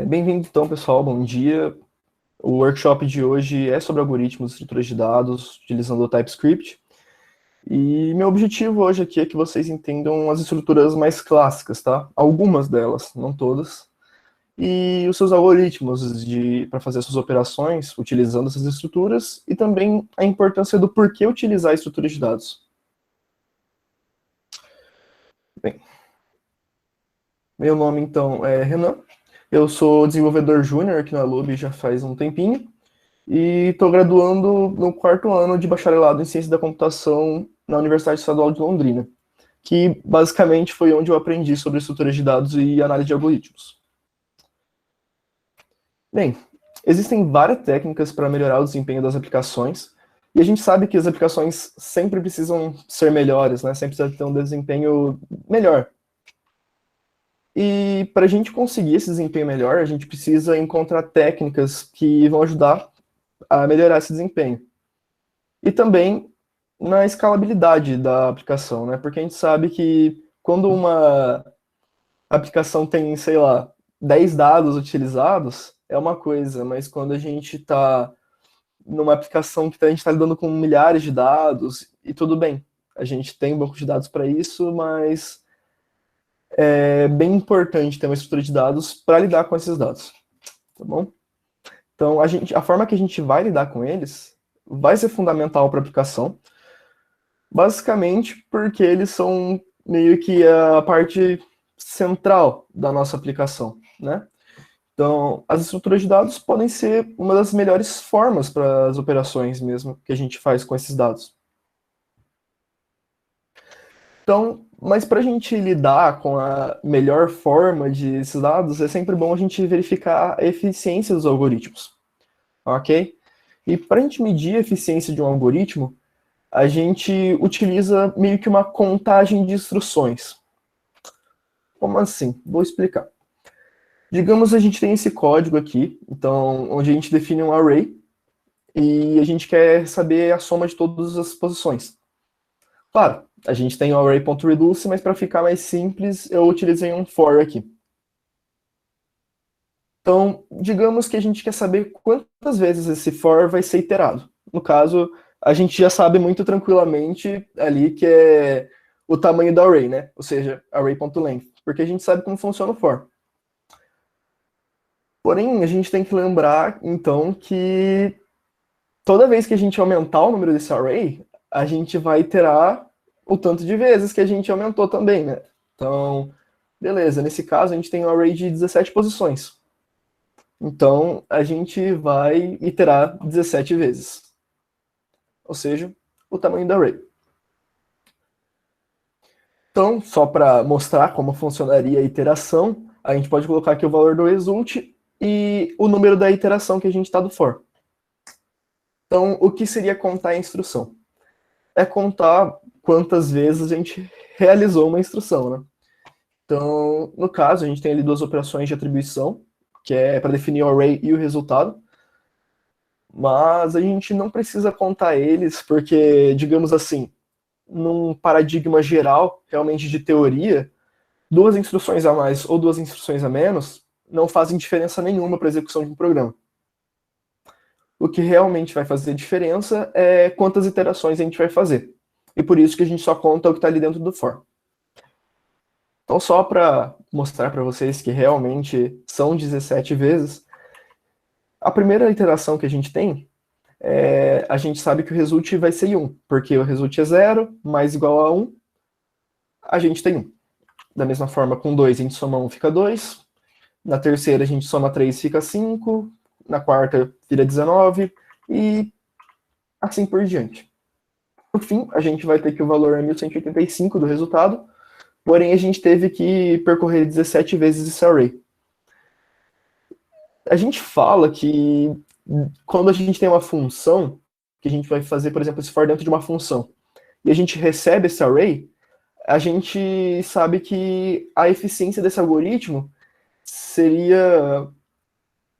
Bem-vindo então, pessoal, bom dia. O workshop de hoje é sobre algoritmos e estruturas de dados utilizando o TypeScript. E meu objetivo hoje aqui é que vocês entendam as estruturas mais clássicas, tá? Algumas delas, não todas. E os seus algoritmos para fazer suas operações utilizando essas estruturas e também a importância do porquê utilizar estruturas de dados. Bem, meu nome então é Renan. Eu sou desenvolvedor júnior aqui na Lube já faz um tempinho. E estou graduando no 4º ano de bacharelado em Ciência da Computação na Universidade Estadual de Londrina, que basicamente foi onde eu aprendi sobre estruturas de dados e análise de algoritmos. Bem, existem várias técnicas para melhorar o desempenho das aplicações, e a gente sabe que as aplicações sempre precisam ser melhores, né? Sempre precisa ter um desempenho melhor. E para a gente conseguir esse desempenho melhor, a gente precisa encontrar técnicas que vão ajudar a melhorar esse desempenho. E também na escalabilidade da aplicação, né? Porque a gente sabe que quando uma aplicação tem, sei lá, 10 dados utilizados, é uma coisa, mas quando a gente está numa aplicação que a gente está lidando com milhares de dados, e tudo bem, a gente tem um banco de dados para isso, mas é bem importante ter uma estrutura de dados para lidar com esses dados, tá bom? Então, a forma que a gente vai lidar com eles vai ser fundamental para a aplicação, basicamente porque eles são meio que a parte central da nossa aplicação, né? Então, as estruturas de dados podem ser uma das melhores formas para as operações mesmo que a gente faz com esses dados. Então, mas para a gente lidar com a melhor forma de esses dados, é sempre bom a gente verificar a eficiência dos algoritmos, ok? E para a gente medir a eficiência de um algoritmo, a gente utiliza meio que uma contagem de instruções. Como assim? Vou explicar. Digamos a gente tem esse código aqui, então, onde a gente define um array e a gente quer saber a soma de todas as posições. Claro, a gente tem o array.reduce, mas para ficar mais simples, eu utilizei um for aqui. Então, digamos que a gente quer saber quantas vezes esse for vai ser iterado. No caso, a gente já sabe muito tranquilamente ali que é o tamanho do array, né? Ou seja, array.length, porque a gente sabe como funciona o for. Porém, a gente tem que lembrar, então, que toda vez que a gente aumentar o número desse array, a gente vai iterar o tanto de vezes que a gente aumentou também, né? Então, beleza, nesse caso a gente tem um array de 17 posições. Então, a gente vai iterar 17 vezes. Ou seja, o tamanho do array. Então, só para mostrar como funcionaria a iteração, a gente pode colocar aqui o valor do result e o número da iteração que a gente está do for. Então, o que seria contar a instrução? É contar quantas vezes a gente realizou uma instrução, né? Então, no caso, a gente tem ali duas operações de atribuição, que é para definir o array e o resultado, mas a gente não precisa contar eles, porque, digamos assim, num paradigma geral, realmente de teoria, duas instruções a mais ou duas instruções a menos não fazem diferença nenhuma para a execução de um programa. O que realmente vai fazer diferença é quantas iterações a gente vai fazer. E por isso que a gente só conta o que está ali dentro do for. Então, só para mostrar para vocês que realmente são 17 vezes, a primeira iteração que a gente tem, a gente sabe que o result vai ser 1, porque o result é 0, mais igual a 1, a gente tem 1. Da mesma forma, com 2 a gente soma 1, fica 2. Na terceira a gente soma 3, fica 5. Na quarta vira 19 e assim por diante. Por fim, a gente vai ter que o valor é 1185 do resultado, porém a gente teve que percorrer 17 vezes esse array. A gente fala que quando a gente tem uma função, que a gente vai fazer, por exemplo, esse for dentro de uma função, e a gente recebe esse array, a gente sabe que a eficiência desse algoritmo seria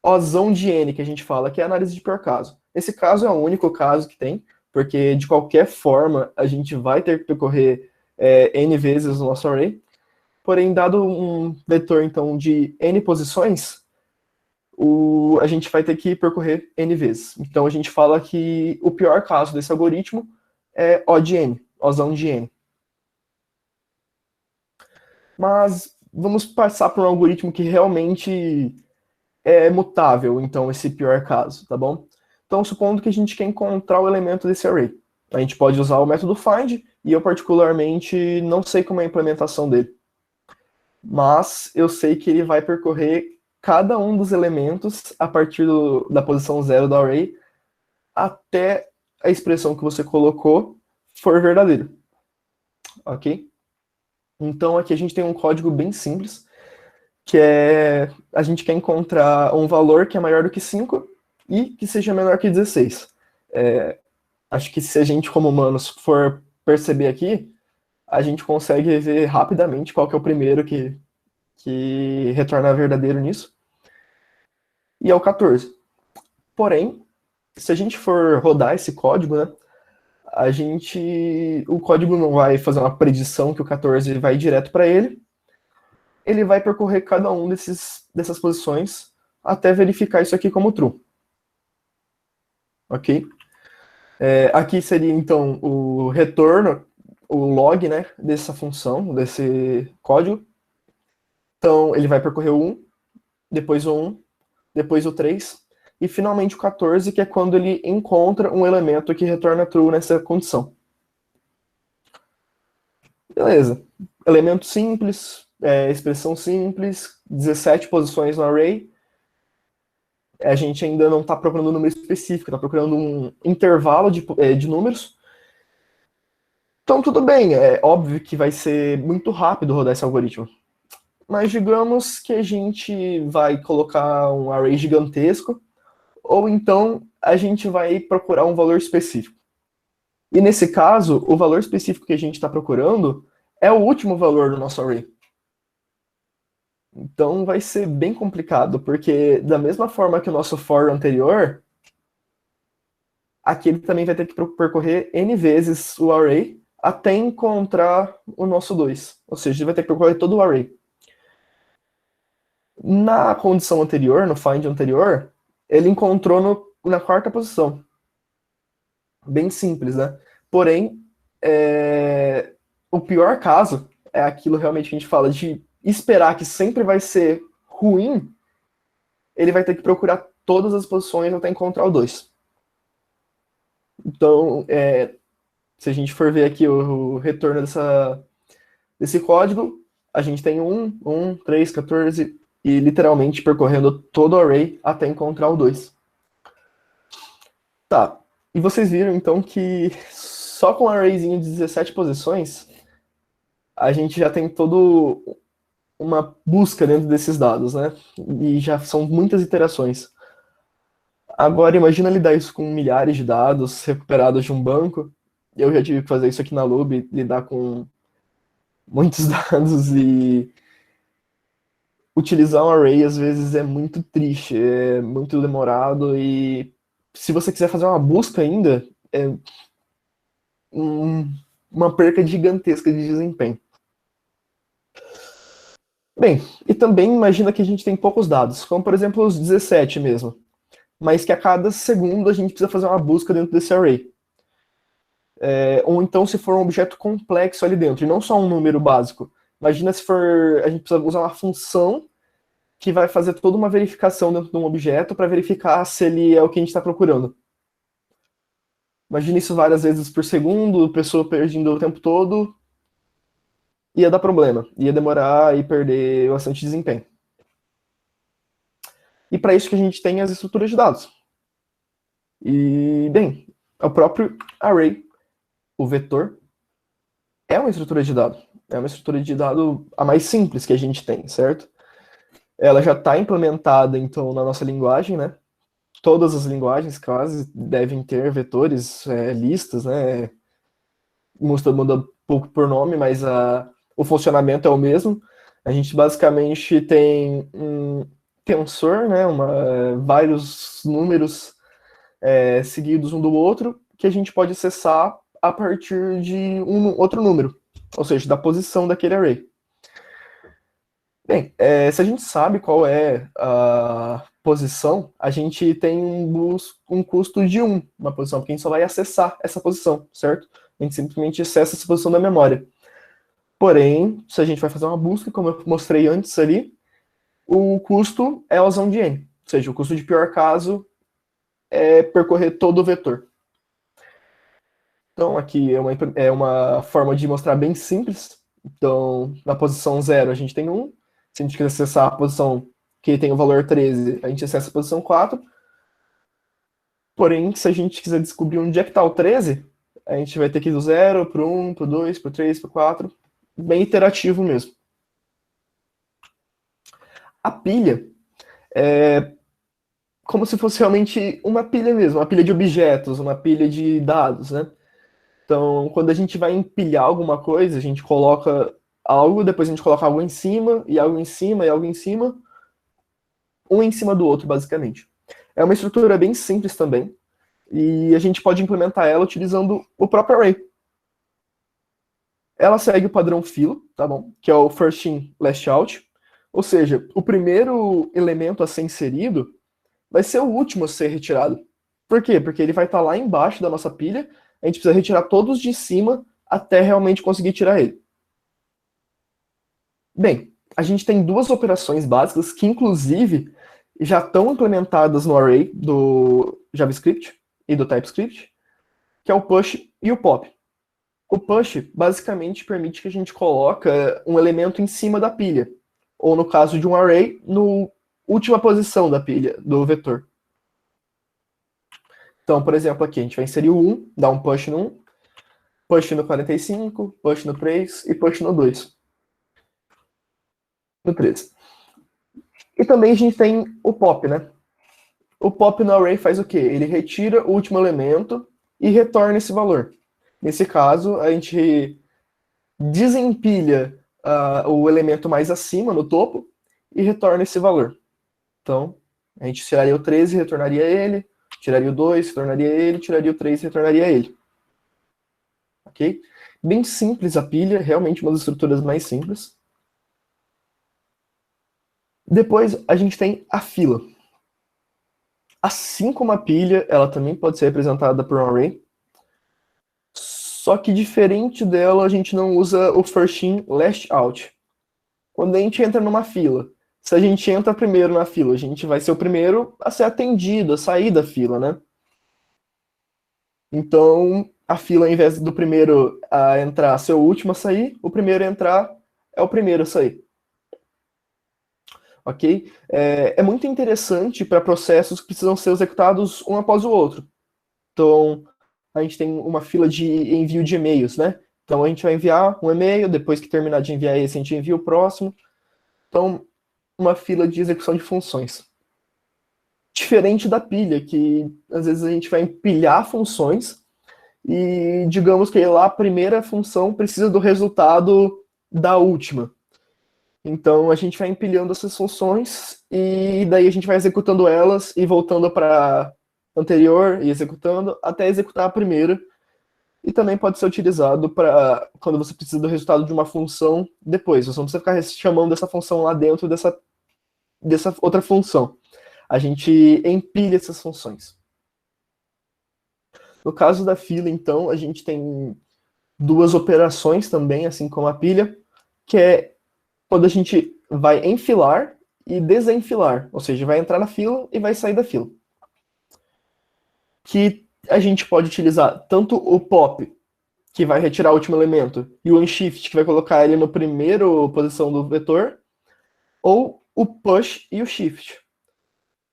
Ozão de N, que a gente fala, que é a análise de pior caso. Esse caso é o único caso que tem, porque de qualquer forma a gente vai ter que percorrer N vezes o nosso array. Porém, dado um vetor então de N posições, a gente vai ter que percorrer n vezes. Então a gente fala que o pior caso desse algoritmo é O de n, Ozão de n. Mas vamos passar por um algoritmo que realmente é mutável, então, esse pior caso, tá bom? Então, supondo que a gente quer encontrar o elemento desse array. A gente pode usar o método find, e eu particularmente não sei como é a implementação dele. Mas eu sei que ele vai percorrer cada um dos elementos a partir da posição 0 do array até a expressão que você colocou for verdadeira. Ok? Então aqui a gente tem um código bem simples, que é a gente quer encontrar um valor que é maior do que 5 e que seja menor que 16. Acho que se a gente, como humanos, for perceber aqui, a gente consegue ver rapidamente qual que é o primeiro que retorna verdadeiro nisso. E é o 14. Porém, se a gente for rodar esse código, né, o código não vai fazer uma predição que o 14 vai direto para ele vai percorrer cada um dessas posições até verificar isso aqui como true. Ok? Aqui seria, então, o retorno, o log, né, dessa função, desse código. Então, ele vai percorrer o 1, depois o 1, depois o 3, e finalmente o 14, que é quando ele encontra um elemento que retorna true nessa condição. Beleza. Elemento simples, expressão simples, 17 posições no array. A gente ainda não está procurando um número específico, está procurando um intervalo de números. Então, tudo bem, é óbvio que vai ser muito rápido rodar esse algoritmo. Mas digamos que a gente vai colocar um array gigantesco, ou então a gente vai procurar um valor específico. E nesse caso, o valor específico que a gente está procurando é o último valor do nosso array. Então vai ser bem complicado, porque da mesma forma que o nosso for anterior, aqui ele também vai ter que percorrer n vezes o array até encontrar o nosso 2. Ou seja, ele vai ter que percorrer todo o array. Na condição anterior, no find anterior, ele encontrou na quarta posição. Bem simples, né? Porém, o pior caso é aquilo realmente que a gente fala de esperar que sempre vai ser ruim, ele vai ter que procurar todas as posições até encontrar o 2. Então, se a gente for ver aqui o retorno desse código, a gente tem 1, 3, 14, e literalmente percorrendo todo o array até encontrar o 2. Tá, e vocês viram então que só com um arrayzinho de 17 posições, a gente já tem todo uma busca dentro desses dados, né? E já são muitas iterações. Agora, imagina lidar isso com milhares de dados recuperados de um banco. Eu já tive que fazer isso aqui na Lube, lidar com muitos dados e utilizar um array às vezes é muito triste, é muito demorado e se você quiser fazer uma busca ainda, é uma perca gigantesca de desempenho. Bem, e também imagina que a gente tem poucos dados, como por exemplo os 17 mesmo, mas que a cada segundo a gente precisa fazer uma busca dentro desse array. Ou então se for um objeto complexo ali dentro, e não só um número básico. Imagina se for, a gente precisa usar uma função que vai fazer toda uma verificação dentro de um objeto para verificar se ele é o que a gente está procurando. Imagina isso várias vezes por segundo, pessoa perdendo o tempo todo, ia dar problema, ia demorar e perder bastante desempenho. E para isso que a gente tem as estruturas de dados. E, bem, o próprio array, o vetor, é uma estrutura de dado. É uma estrutura de dado a mais simples que a gente tem, certo? Ela já está implementada, então, na nossa linguagem, né? Todas as linguagens quase devem ter vetores, listas, né? Muda um pouco por nome, mas o funcionamento é o mesmo. A gente basicamente tem um tensor, né? Vários números seguidos um do outro, que a gente pode acessar a partir de um outro número, ou seja, da posição daquele array. Bem, se a gente sabe qual é posição, a gente tem um custo de 1, uma posição, porque a gente só vai acessar essa posição, certo? A gente simplesmente acessa essa posição da memória. Porém, se a gente vai fazer uma busca, como eu mostrei antes ali, o custo é o de n, ou seja, o custo de pior caso é percorrer todo o vetor. Então, aqui é uma forma de mostrar bem simples. Então, na posição 0, a gente tem 1. Se a gente quiser acessar a posição que tem o valor 13, a gente acessa a posição 4. Porém, se a gente quiser descobrir onde é que está o 13, a gente vai ter que ir do 0 para o 1, para o 2, para o 3, para o 4. Bem iterativo mesmo. A pilha é como se fosse realmente uma pilha mesmo, uma pilha de objetos, uma pilha de dados, né? Então, quando a gente vai empilhar alguma coisa, a gente coloca algo, depois a gente coloca algo em cima, e algo em cima, e algo em cima, um em cima do outro, basicamente. É uma estrutura bem simples também, e a gente pode implementar ela utilizando o próprio array. Ela segue o padrão filo, tá bom? Que é o first in, last out. Ou seja, o primeiro elemento a ser inserido vai ser o último a ser retirado. Por quê? Porque ele vai estar lá embaixo da nossa pilha, a gente precisa retirar todos de cima até realmente conseguir tirar ele. Bem, a gente tem duas operações básicas que, inclusive, já estão implementadas no array do JavaScript e do TypeScript, que é o push e o pop. O push, basicamente, permite que a gente coloque um elemento em cima da pilha, ou no caso de um array, na última posição da pilha, do vetor. Então, por exemplo, aqui a gente vai inserir o 1, dar um push no 1, push no 45, push no 3 e push no 2. No 3. E também a gente tem o pop, né? O pop no array faz o quê? Ele retira o último elemento e retorna esse valor. Nesse caso, a gente desempilha o elemento mais acima, no topo, e retorna esse valor. Então, a gente tiraria o 13 e retornaria ele, tiraria o 2, retornaria ele, tiraria o 3 e retornaria ele. Ok? Bem simples a pilha, realmente uma das estruturas mais simples. Depois a gente tem a fila. Assim como a pilha, ela também pode ser representada por um array. Só que diferente dela, a gente não usa o first in, last out. Quando a gente entra numa fila, se a gente entra primeiro na fila, a gente vai ser o primeiro a ser atendido, a sair da fila, né? Então, a fila, ao invés do primeiro a entrar ser o último a sair, o primeiro a entrar é o primeiro a sair. Ok? É muito interessante para processos que precisam ser executados um após o outro. Então, a gente tem uma fila de envio de e-mails, né? Então, a gente vai enviar um e-mail, depois que terminar de enviar esse, a gente envia o próximo. Então, uma fila de execução de funções. Diferente da pilha, que às vezes a gente vai empilhar funções e digamos que lá a primeira função precisa do resultado da última. Então a gente vai empilhando essas funções e daí a gente vai executando elas e voltando para anterior e executando até executar a primeira. E também pode ser utilizado para quando você precisa do resultado de uma função depois. Você não precisa ficar chamando essa função lá dentro dessa outra função. A gente empilha essas funções. No caso da fila, então, a gente tem duas operações também, assim como a pilha, que é quando a gente vai enfilar e desenfilar, ou seja, vai entrar na fila e vai sair da fila. Que a gente pode utilizar tanto o pop, que vai retirar o último elemento, e o unshift, que vai colocar ele na primeira posição do vetor, ou o push e o shift.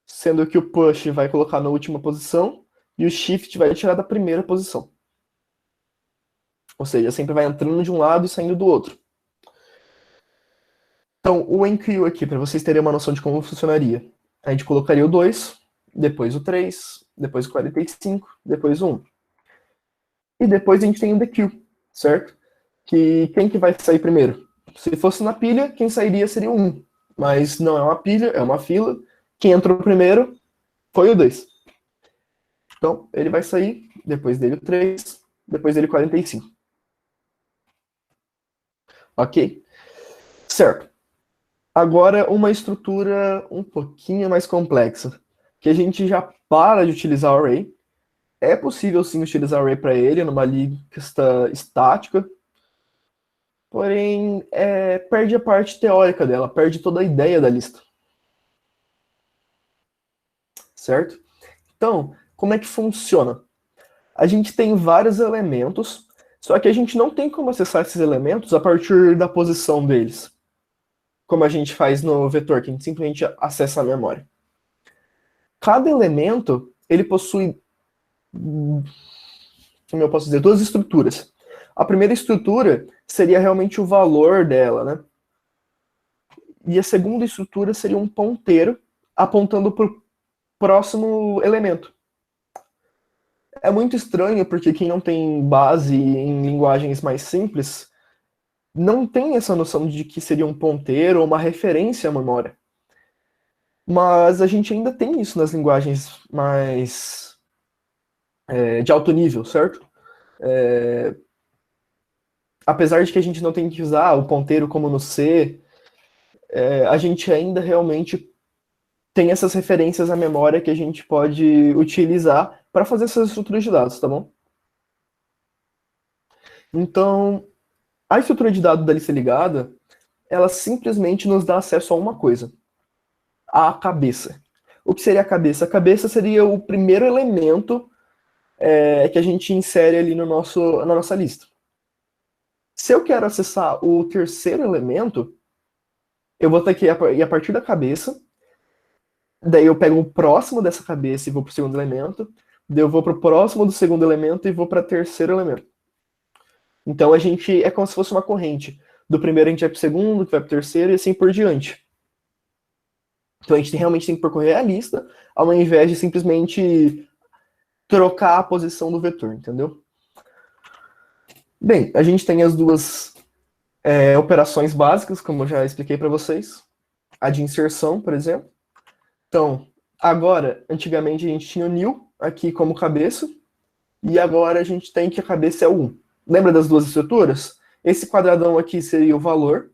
Sendo que o push vai colocar na última posição e o shift vai tirar da primeira posição. Ou seja, sempre vai entrando de um lado e saindo do outro. Então, o enqueue aqui, para vocês terem uma noção de como funcionaria. A gente colocaria o 2, depois o 3, depois o 45, depois o 1. E depois a gente tem o dequeue, certo? Que quem que vai sair primeiro? Se fosse na pilha, quem sairia seria o 1. Mas não é uma pilha, é uma fila. Quem entrou primeiro foi o 2. Então, ele vai sair, depois dele o 3, depois dele o 45. Ok? Certo. Agora, uma estrutura um pouquinho mais complexa, que a gente já para de utilizar o array. É possível sim utilizar o array para ele numa lista estática, porém perde a parte teórica dela, perde toda a ideia da lista. Certo? Então, como é que funciona? A gente tem vários elementos, só que a gente não tem como acessar esses elementos a partir da posição deles, como a gente faz no vetor, que a gente simplesmente acessa a memória. Cada elemento, ele possui, como eu posso dizer, duas estruturas. A primeira estrutura seria realmente o valor dela, né? E a segunda estrutura seria um ponteiro apontando para o próximo elemento. É muito estranho porque quem não tem base em linguagens mais simples não tem essa noção de que seria um ponteiro ou uma referência à memória. Mas a gente ainda tem isso nas linguagens mais de alto nível, certo? É, apesar de que a gente não tem que usar o ponteiro como no C, a gente ainda realmente tem essas referências à memória que a gente pode utilizar para fazer essas estruturas de dados, tá bom? Então, a estrutura de dados da lista ligada, ela simplesmente nos dá acesso a uma coisa, a cabeça. O que seria a cabeça? A cabeça seria o primeiro elemento que a gente insere ali no na nossa lista. Se eu quero acessar o terceiro elemento, eu vou ter que ir a partir da cabeça, daí eu pego o próximo dessa cabeça e vou para o segundo elemento, daí eu vou para o próximo do segundo elemento e vou para o terceiro elemento. Então a gente é como se fosse uma corrente. Do primeiro a gente vai para o segundo, que vai para o terceiro e assim por diante. Então a gente realmente tem que percorrer a lista, ao invés de simplesmente trocar a posição do vetor, entendeu? Bem, a gente tem as duas operações básicas, como eu já expliquei para vocês. A de inserção, por exemplo. Então, agora, antigamente a gente tinha o nil aqui como cabeça, e agora a gente tem que a cabeça é o 1. Lembra das duas estruturas? Esse quadradão aqui seria o valor,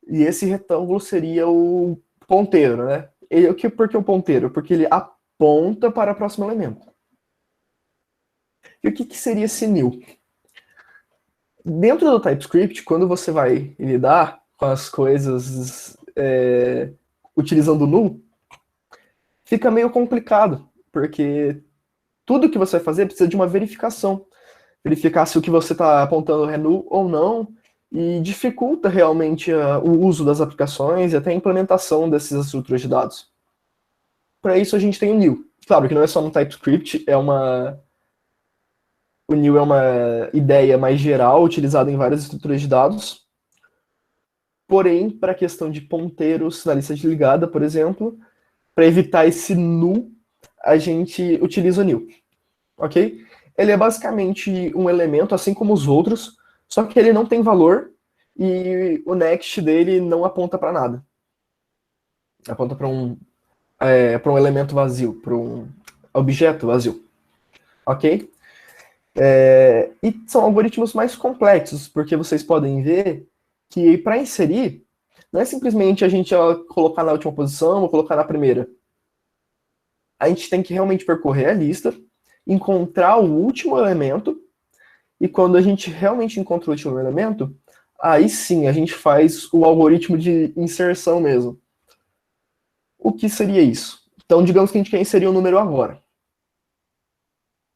e esse retângulo seria o ponteiro, né? Por que o ponteiro? Porque ele aponta para o próximo elemento. E o que seria esse nil? Dentro do TypeScript, quando você vai lidar com as coisas utilizando null, fica meio complicado, porque tudo que você vai fazer precisa de uma verificação. Verificar se o que você está apontando é null ou não, e dificulta realmente o uso das aplicações e até a implementação dessas estruturas de dados. Para isso a gente tem o nil. Claro que não é só no TypeScript, o nil é uma ideia mais geral, utilizada em várias estruturas de dados. Porém, para a questão de ponteiros na lista de ligada, por exemplo, para evitar esse null, a gente utiliza o nil. Ok? Ele é basicamente um elemento, assim como os outros, só que ele não tem valor e o next dele não aponta para nada. Aponta para um elemento vazio, para um objeto vazio. Ok? E são algoritmos mais complexos, porque vocês podem ver que para inserir, não é simplesmente a gente colocar na última posição ou colocar na primeira. A gente tem que realmente percorrer a lista, encontrar o último elemento, e quando a gente realmente encontra o último elemento, aí sim a gente faz o algoritmo de inserção mesmo. O que seria isso? Então, digamos que a gente quer inserir um número agora.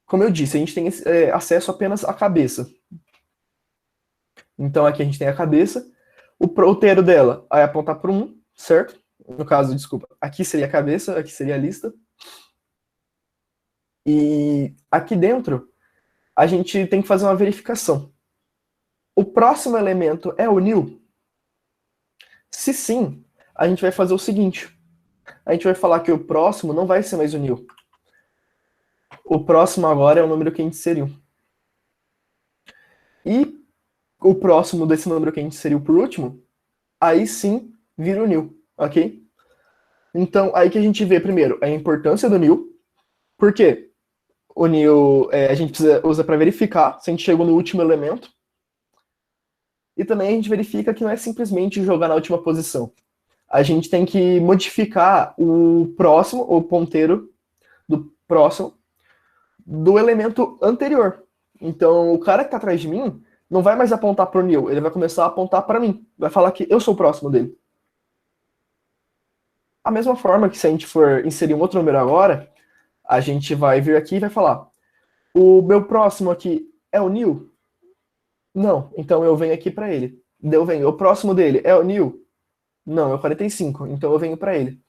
Como eu disse, a gente tem acesso apenas à cabeça. Então aqui a gente tem a cabeça, o ponteiro dela vai apontar para 1, certo? No caso, desculpa, aqui seria a cabeça, aqui seria a lista. E aqui dentro, a gente tem que fazer uma verificação. O próximo elemento é o nil? Se sim, a gente vai fazer o seguinte. A gente vai falar que o próximo não vai ser mais o nil. O próximo agora é o número que a gente inseriu. E o próximo desse número que a gente inseriu por último, aí sim vira o nil, ok? Então, aí que a gente vê primeiro a importância do nil. Por quê? O nil a gente usa para verificar se a gente chegou no último elemento. E também a gente verifica que não é simplesmente jogar na última posição. A gente tem que modificar o próximo, o ponteiro do próximo, do elemento anterior. Então, o cara que está atrás de mim não vai mais apontar para o Neil, ele vai começar a apontar para mim. Vai falar que eu sou o próximo dele. A mesma forma que se a gente for inserir um outro número agora, a gente vai vir aqui e vai falar: o meu próximo aqui é o Neil? Não, então eu venho aqui para ele. Eu venho. O próximo dele é o Neil? Não, é o 45, então eu venho para ele.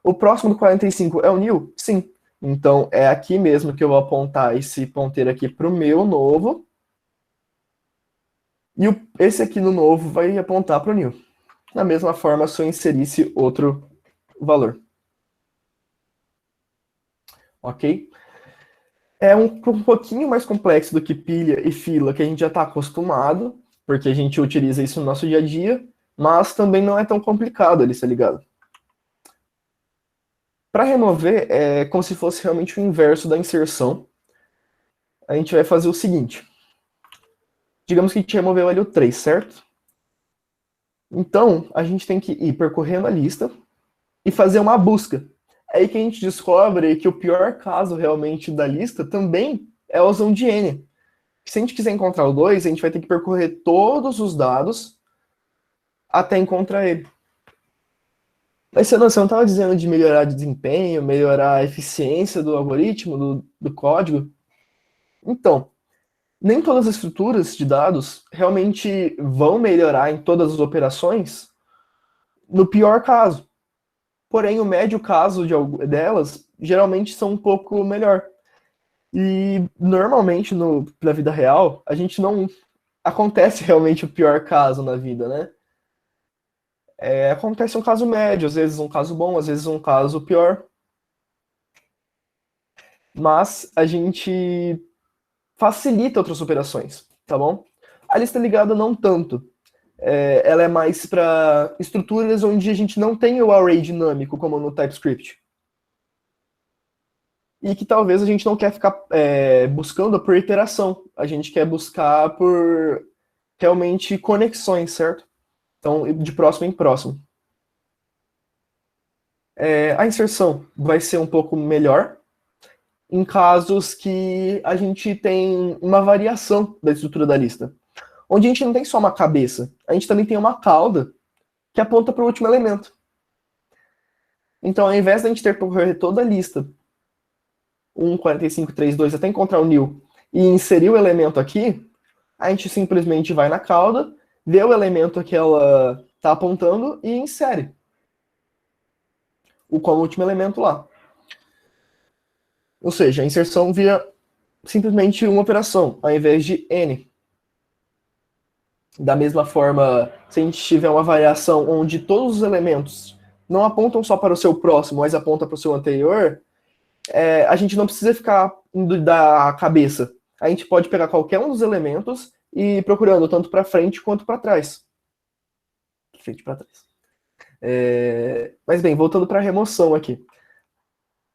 O próximo do 45 é o Neil? Sim. Então é aqui mesmo que eu vou apontar esse ponteiro aqui para o meu novo. E esse aqui no novo vai apontar para o Neil. Da mesma forma, se eu inserisse outro valor. Ok? É um pouquinho mais complexo do que pilha e fila, que a gente já está acostumado, porque a gente utiliza isso no nosso dia a dia, mas também não é tão complicado ali, tá ligado? Para remover, é como se fosse realmente o inverso da inserção. A gente vai fazer o seguinte. Digamos que a gente removeu ali o 3, certo? Então, a gente tem que ir percorrendo a lista e fazer uma busca. É aí que a gente descobre que o pior caso realmente da lista também é a usão de N. Se a gente quiser encontrar o 2, a gente vai ter que percorrer todos os dados até encontrar ele. Mas você não estava dizendo de melhorar o desempenho, melhorar a eficiência do algoritmo, do código? Então, nem todas as estruturas de dados realmente vão melhorar em todas as operações no pior caso. Porém, o médio caso delas geralmente são um pouco melhor. E normalmente na vida real, a gente não acontece realmente o pior caso na vida, né? Acontece um caso médio, às vezes um caso bom, às vezes um caso pior. Mas a gente facilita outras operações, tá bom? A lista ligada não tanto. Ela é mais para estruturas onde a gente não tem o array dinâmico, como no TypeScript. E que talvez a gente não quer ficar buscando por iteração. A gente quer buscar por realmente conexões, certo? Então, de próximo em próximo. A inserção vai ser um pouco melhor em casos que a gente tem uma variação da estrutura da lista. Onde a gente não tem só uma cabeça, a gente também tem uma cauda que aponta para o último elemento. Então, ao invés da gente ter que percorrer toda a lista, 1, 45, 3, 2, até encontrar o new, e inserir o elemento aqui, a gente simplesmente vai na cauda, vê o elemento que ela está apontando e insere como último elemento lá. Ou seja, a inserção vira simplesmente uma operação, ao invés de N. Da mesma forma, se a gente tiver uma variação onde todos os elementos não apontam só para o seu próximo, mas apontam para o seu anterior, a gente não precisa ficar indo da cabeça. A gente pode pegar qualquer um dos elementos e ir procurando tanto para frente quanto para trás. Frente para trás. Mas bem, voltando para a remoção aqui.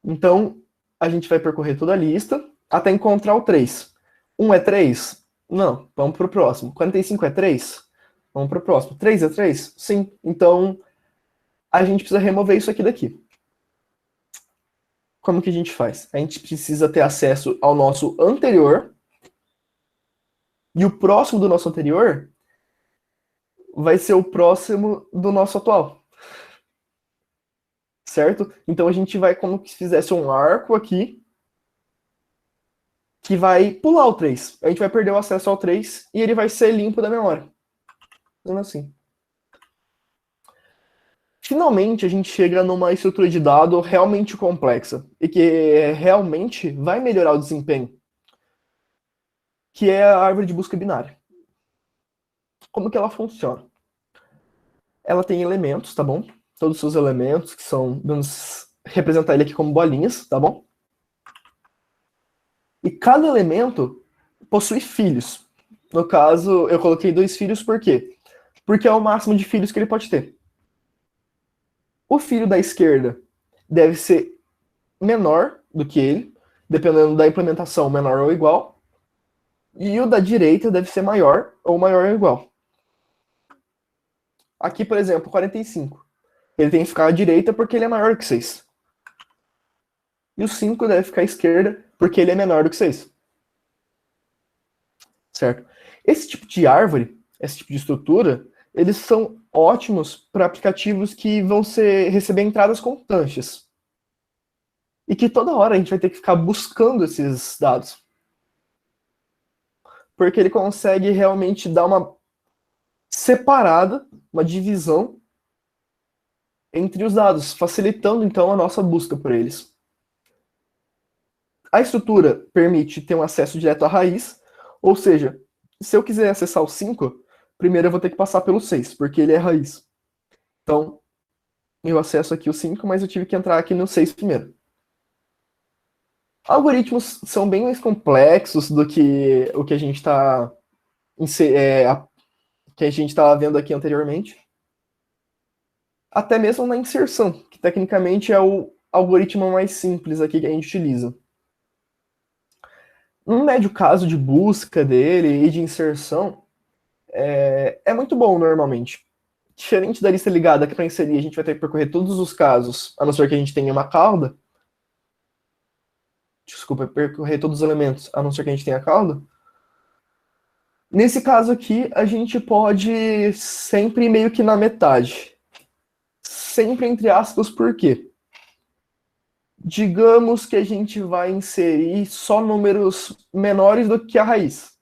Então, a gente vai percorrer toda a lista até encontrar o 3. 1 é 3? Não, vamos para o próximo. 45 é 3? Vamos para o próximo. 3 é 3? Sim. Então, a gente precisa remover isso aqui daqui. Como que a gente faz? A gente precisa ter acesso ao nosso anterior, e o próximo do nosso anterior vai ser o próximo do nosso atual. Certo? Então a gente vai como se fizesse um arco aqui, que vai pular o 3. A gente vai perder o acesso ao 3 e ele vai ser limpo da memória. Então, assim. Finalmente, a gente chega numa estrutura de dado realmente complexa e que realmente vai melhorar o desempenho, que é a árvore de busca binária. Como que ela funciona? Ela tem elementos, tá bom? Todos os seus elementos, que são, vamos representar ele aqui como bolinhas, tá bom? E cada elemento possui filhos. No caso, eu coloquei 2 filhos por quê? Porque é o máximo de filhos que ele pode ter. O filho da esquerda deve ser menor do que ele, dependendo da implementação, menor ou igual. E o da direita deve ser maior ou maior ou igual. Aqui, por exemplo, 45. Ele tem que ficar à direita porque ele é maior que 6. E o 5 deve ficar à esquerda porque ele é menor do que 6. Certo? Esse tipo de árvore, esse tipo de estrutura, eles são ótimos para aplicativos que vão receber entradas constantes. E que toda hora a gente vai ter que ficar buscando esses dados. Porque ele consegue realmente dar uma separada, uma divisão entre os dados, facilitando então a nossa busca por eles. A estrutura permite ter um acesso direto à raiz, ou seja, se eu quiser acessar o 5, primeiro eu vou ter que passar pelo 6, porque ele é raiz. Então, eu acesso aqui o 5, mas eu tive que entrar aqui no 6 primeiro. Algoritmos são bem mais complexos do que o que a gente está vendo aqui anteriormente. Até mesmo na inserção, que tecnicamente é o algoritmo mais simples aqui que a gente utiliza. Um médio caso de busca dele e de inserção é muito bom normalmente. Diferente da lista ligada, que para inserir a gente vai ter que percorrer todos os casos, a não ser que a gente tenha uma cauda. Desculpa, percorrer todos os elementos, a não ser que a gente tenha cauda. Nesse caso aqui, a gente pode sempre meio que na metade. Sempre entre aspas, por quê? Digamos que a gente vai inserir só números menores do que a raiz.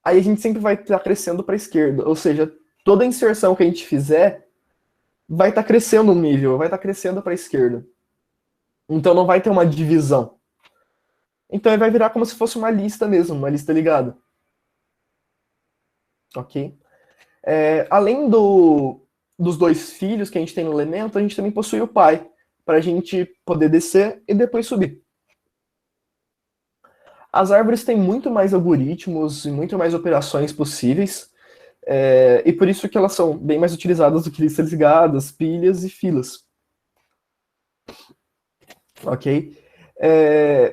Aí a gente sempre vai estar crescendo para a esquerda. Ou seja, toda inserção que a gente fizer vai estar crescendo um nível, vai estar crescendo para a esquerda. Então não vai ter uma divisão. Então ele vai virar como se fosse uma lista mesmo, uma lista ligada. Ok? Além dos dois filhos que a gente tem no elemento, a gente também possui o pai, para a gente poder descer e depois subir. As árvores têm muito mais algoritmos e muito mais operações possíveis, e por isso que elas são bem mais utilizadas do que listas ligadas, pilhas e filas. Ok?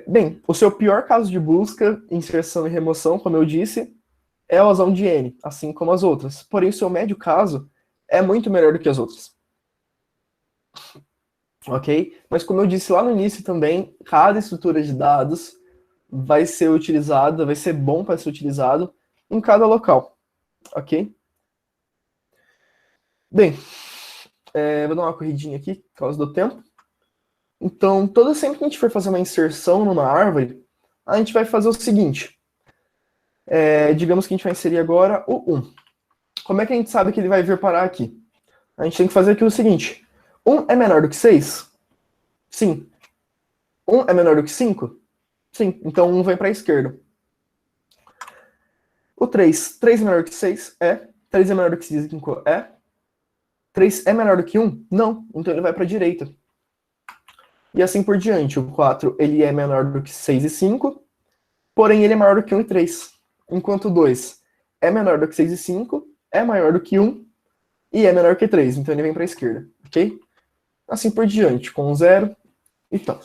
Bem, o seu pior caso de busca, inserção e remoção, como eu disse, é a razão de N, assim como as outras. Porém, o seu médio caso é muito melhor do que as outras. Ok? Mas como eu disse lá no início também, cada estrutura de dados vai ser utilizada, vai ser bom para ser utilizado em cada local. Ok? Bem, vou dar uma corridinha aqui, por causa do tempo. Então, sempre que a gente for fazer uma inserção numa árvore, a gente vai fazer o seguinte. Digamos que a gente vai inserir agora o 1. Como é que a gente sabe que ele vai vir parar aqui? A gente tem que fazer aqui o seguinte. 1 é menor do que 6? Sim. 1 é menor do que 5? Sim. Então 1 vai para a esquerda. O 3. 3 é menor do que 6? 3 é menor do que 5? 3 é menor do que 1? Não. Então ele vai para a direita. E assim por diante. O 4 ele é menor do que 6 e 5, porém ele é maior do que 1 e 3. Enquanto o 2 é menor do que 6 e 5, é maior do que 1 e é menor que 3. Então ele vem para a esquerda. Ok? Assim por diante, com 0 e tal.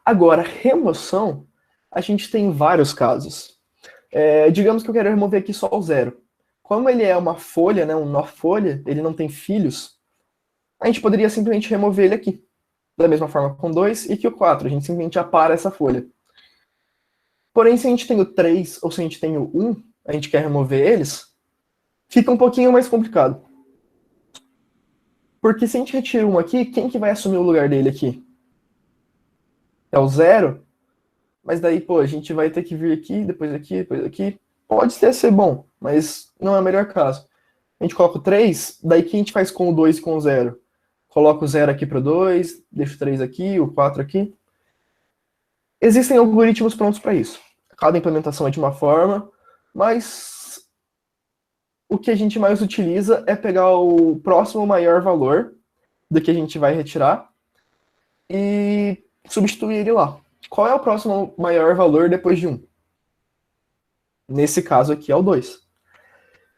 Agora, remoção, a gente tem vários casos. Digamos que eu quero remover aqui só o 0. Como ele é uma folha, né, um nó folha, ele não tem filhos, a gente poderia simplesmente remover ele aqui. Da mesma forma com 2 e que o 4. A gente simplesmente apara essa folha. Porém, se a gente tem o 3 ou se a gente tem o 1, a gente quer remover eles, fica um pouquinho mais complicado. Porque se a gente retira um aqui, quem que vai assumir o lugar dele aqui? É o 0? Mas daí, a gente vai ter que vir aqui, depois aqui, depois aqui. Pode até ser bom, mas não é o melhor caso. A gente coloca o 3, daí o que a gente faz com o 2 e com o 0? Coloca o 0 aqui para o 2, deixa o 3 aqui, o 4 aqui. Existem algoritmos prontos para isso. Cada implementação é de uma forma, mas o que a gente mais utiliza é pegar o próximo maior valor do que a gente vai retirar e substituir ele lá. Qual é o próximo maior valor depois de 1? Nesse caso aqui é o 2.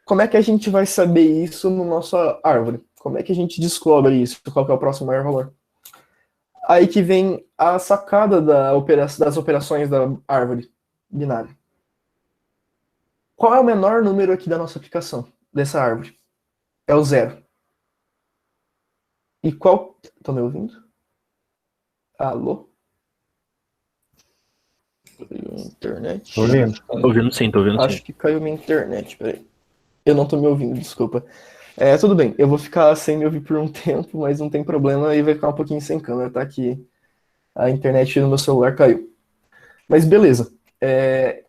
Como é que a gente vai saber isso na nossa árvore? Como é que a gente descobre isso? Qual que é o próximo maior valor? Aí que vem a sacada das operações da árvore binária. Qual é o menor número aqui da nossa aplicação? dessa árvore? É o 0. E qual... Estão me ouvindo? Alô? Caiu a internet. Tô ouvindo. Tô ouvindo sim, tô ouvindo Acho sim. que caiu minha internet, peraí. Eu não tô me ouvindo, desculpa. Tudo bem, eu vou ficar sem me ouvir por um tempo, mas não tem problema e vai ficar um pouquinho sem câmera, tá? Que a internet no meu celular caiu. Mas beleza.